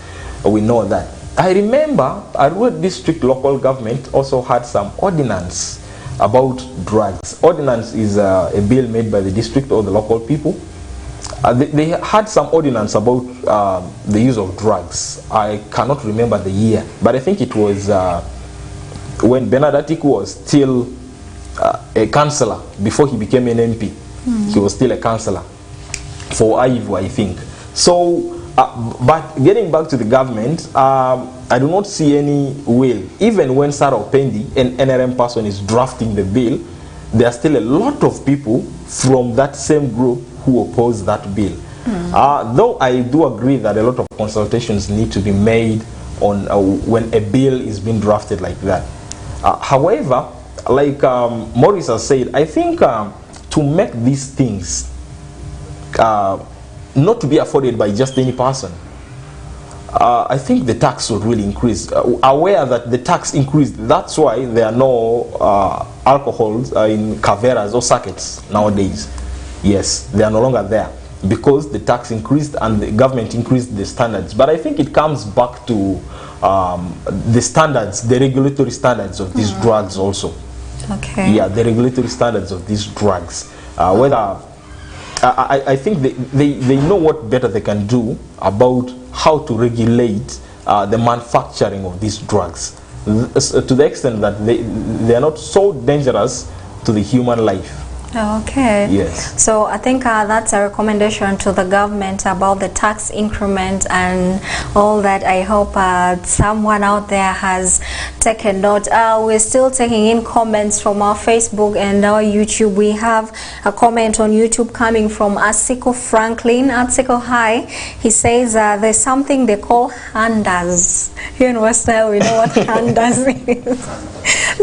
We know that. I remember Arua District local government also had some ordinance about drugs. Ordinance is a bill made by the district or the local people. They had some ordinance about the use of drugs. I cannot remember the year, but I think it was when Bernard Atiku was still a councillor before he became an MP. He was still a councillor for Aivu, I think. So, but getting back to the government, I do not see any will. Even when Sarah Opendi, an NRM person, is drafting the bill, there are still a lot of people from that same group who oppose that bill. Though I do agree that a lot of consultations need to be made on when a bill is being drafted like that. However, like Maurice has said, I think to make these things not to be afforded by just any person, I think the tax would really increase. Aware that the tax increased, that's why there are no alcohols in caveras or circuits nowadays. Yes, they are no longer there because the tax increased and the government increased the standards. But I think it comes back to the standards, the regulatory standards of these drugs also. Okay. Yeah, the regulatory standards of these drugs. Whether I think they know what better they can do about how to regulate the manufacturing of these drugs to the extent that they are not so dangerous to the human life. Okay. Yes. So I think that's a recommendation to the government about the tax increment and all that. I hope someone out there has taken note. We're still taking in comments from our Facebook and our YouTube. We have a comment on YouTube coming from Asiko Franklin. Asiko, hi. He says there's something they call handers. Here in West Nile, we know what handers is.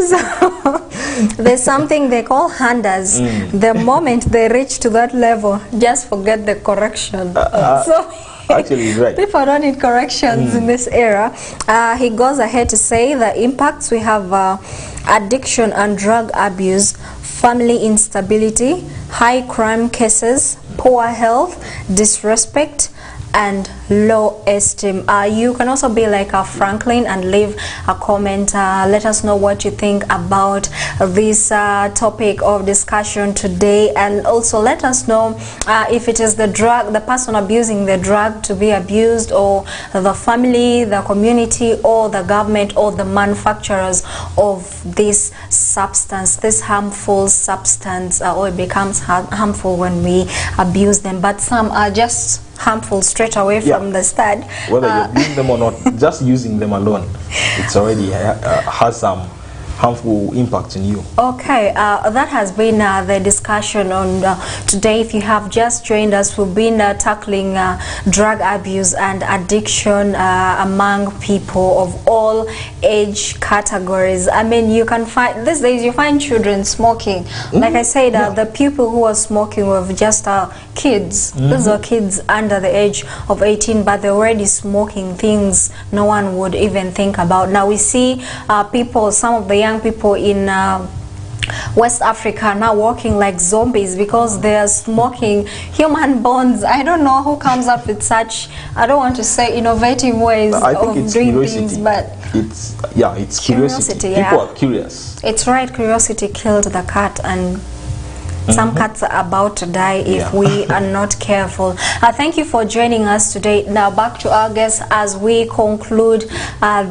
So there's something they call handers. The moment they reach to that level, just forget the correction. So actually, he's right. People don't need corrections in this era. He goes ahead to say the impacts we have: addiction and drug abuse, family instability, high crime cases, poor health, disrespect, and low esteem. You can also be like Franklin and leave a comment. Let us know what you think about this topic of discussion today, and also let us know if it is the person abusing the drug to be abused, or the family, the community, or the government, or the manufacturers of this substance, this harmful substance, or it becomes harmful when we abuse them. But some are just harmful straight away from the start. Whether you're using them or not, just using them alone, it's already has some harmful impact on you. Okay, that has been the discussion on today. If you have just joined us, we've been tackling drug abuse and addiction among people of all age categories. I mean, you can find these days, you find children smoking. Like I said, the people who are smoking were just kids. Those are kids under the age of 18, but they're already smoking things no one would even think about. Now we see people, some of the young people in West Africa now walking like zombies because they are smoking human bones. I don't know who comes up with such, I don't want to say innovative ways I think of it's doing curiosity. things, but it's curiosity. People are curious. It's right, curiosity killed the cat, and some cats are about to die if we are not careful. Thank you for joining us today. Now back to our guests as we conclude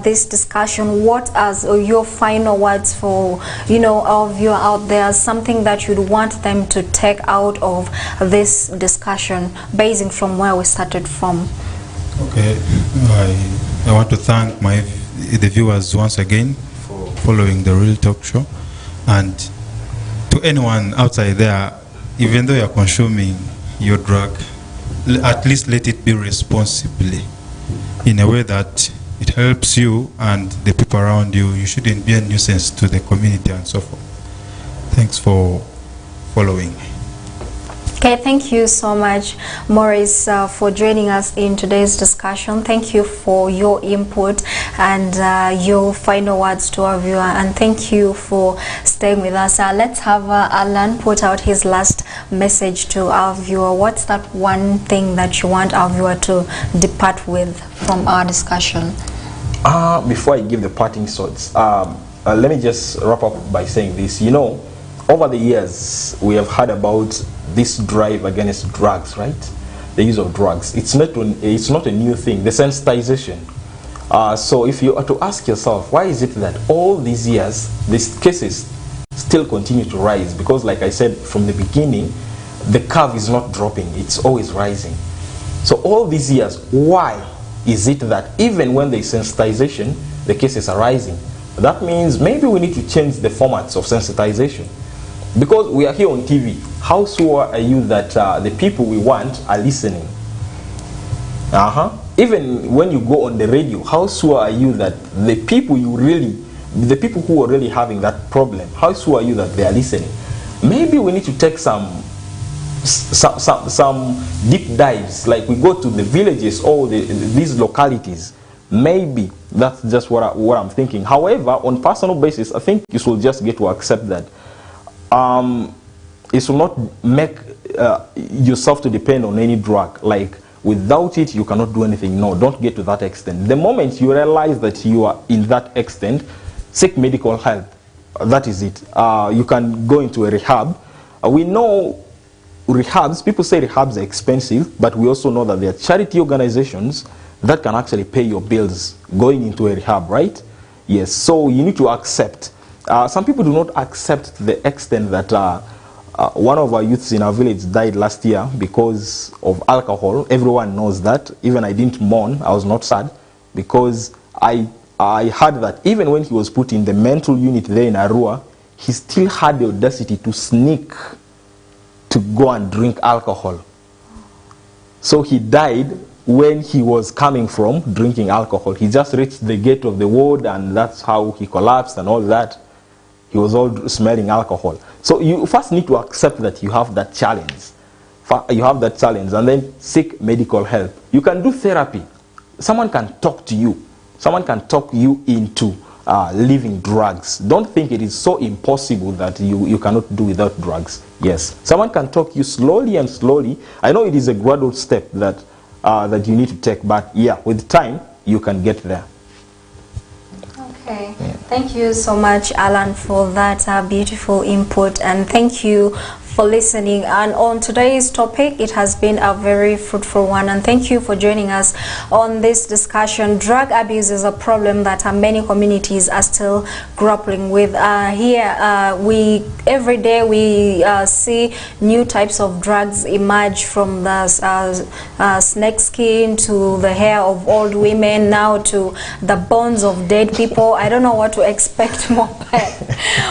this discussion. What are your final words for, all of you out there, something that you'd want them to take out of this discussion, basing from where we started from? Okay, I want to thank the viewers once again for following the Real Talk Show, and to anyone outside there, even though you're consuming your drug, at least let it be responsibly, in a way that it helps you and the people around you. You shouldn't be a nuisance to the community and so forth. Thanks for following. Okay, thank you so much, Maurice, for joining us in today's discussion. Thank you for your input and your final words to our viewer, and thank you for staying with us. Let's have Alan put out his last message to our viewer. What's that one thing that you want our viewer to depart with from our discussion? Before I give the parting thoughts, let me just wrap up by saying this. Over the years, we have heard about this drive against drugs, right? The use of drugs. It's not a new thing. The sensitization. So if you are to ask yourself, why is it that all these years, these cases still continue to rise? Because like I said from the beginning, the curve is not dropping. It's always rising. So all these years, why is it that even when there is sensitization, the cases are rising? That means maybe we need to change the formats of sensitization. Because we are here on TV, how sure are you that the people we want are listening? Even when you go on the radio, how sure are you that the people who are really having that problem, how sure are you that they are listening? Maybe we need to take some deep dives, like we go to the villages or these localities. Maybe that's just what I'm thinking. However, on personal basis, I think you should just get to accept that it will not make yourself to depend on any drug. Like without it, you cannot do anything. No, don't get to that extent. The moment you realize that you are in that extent, seek medical help. That is it. You can go into a rehab. We know rehabs, people say rehabs are expensive, but we also know that there are charity organizations that can actually pay your bills going into a rehab, right? Yes, so you need to accept. Some people do not accept to the extent that one of our youths in our village died last year because of alcohol. Everyone knows that. Even I didn't mourn. I was not sad because I heard that even when he was put in the mental unit there in Arua, he still had the audacity to sneak to go and drink alcohol. So he died when he was coming from drinking alcohol. He just reached the gate of the ward and that's how he collapsed and all that. He was all smelling alcohol. So you first need to accept that you have that challenge. You have that challenge and then seek medical help. You can do therapy. Someone can talk to you. Someone can talk you into leaving drugs. Don't think it is so impossible that you cannot do without drugs. Yes. Someone can talk you slowly and slowly. I know it is a gradual step that you need to take, but yeah, with time, you can get there. Okay. Yeah. Thank you so much, Alan, for that beautiful input, and thank you for listening. And on today's topic, it has been a very fruitful one, and thank you for joining us on this discussion. Drug abuse is a problem that many communities are still grappling with. Every day we see new types of drugs emerge, from the snake skin to the hair of old women, now to the bones of dead people. I don't know what to expect more, but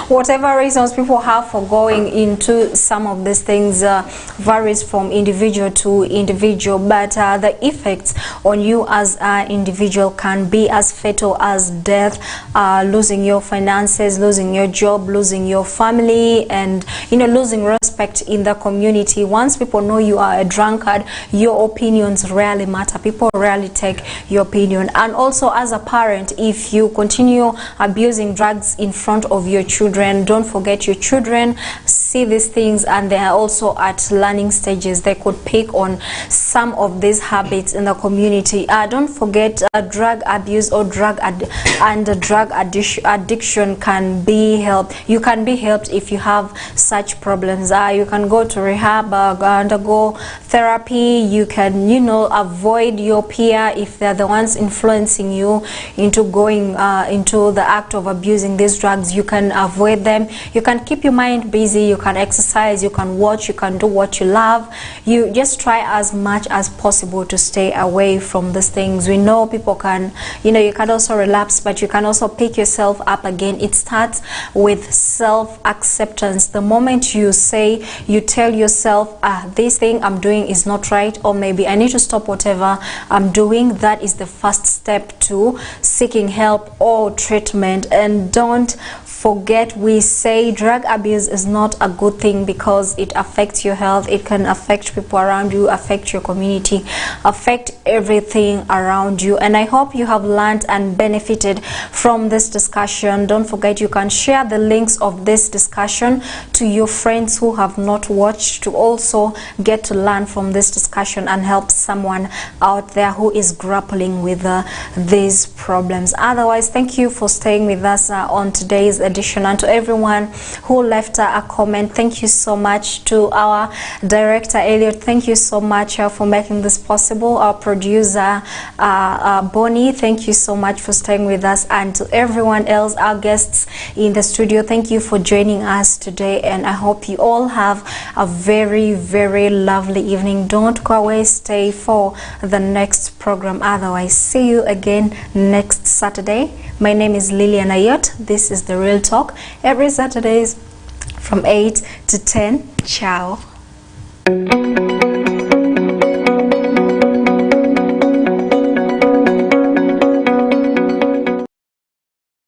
whatever reasons people have for going into some of these things varies from individual to individual, but the effects on you as an individual can be as fatal as death, losing your finances, losing your job, losing your family, and losing respect in the community. Once people know you are a drunkard, your opinions rarely matter. People rarely take your opinion. And also, as a parent, if you continue abusing drugs in front of your children, don't forget your children see these things, and they are also at learning stages. They could pick on some of these habits in the community. Don't forget drug abuse or drug addiction can be helped. You can be helped if you have such problems. You can go to rehab, undergo therapy. You can avoid your peer if they're the ones influencing you into going into the act of abusing these drugs. You can avoid them. You can keep your mind busy. You can exercise, you can watch, you can do what you love. You just try as much as possible to stay away from these things. We know people can, you can also relapse, but you can also pick yourself up again. It starts with self-acceptance. The moment you tell yourself, this thing I'm doing is not right, or maybe I need to stop whatever I'm doing, that is the first step to seeking help or treatment. And don't forget, we say drug abuse is not a good thing because it affects your health. It can affect people around you, affect your community, affect everything around you. And I hope you have learned and benefited from this discussion. Don't forget, you can share the links of this discussion to your friends who have not watched, to also get to learn from this discussion and help someone out there who is grappling with these problems. Otherwise, thank you for staying with us on today's edition, and to everyone who left a comment, thank you so much. To our director Elliot, thank you so much for making this possible. Our producer Bonnie, thank you so much for staying with us. And to everyone else, our guests in the studio, thank you for joining us today, and I hope you all have a very, very lovely evening. Don't go away, stay for the next program. Otherwise, see you again next Saturday. My name is Lillian Ayot. This is The Real Talk, every Saturdays from 8 to 10. Ciao.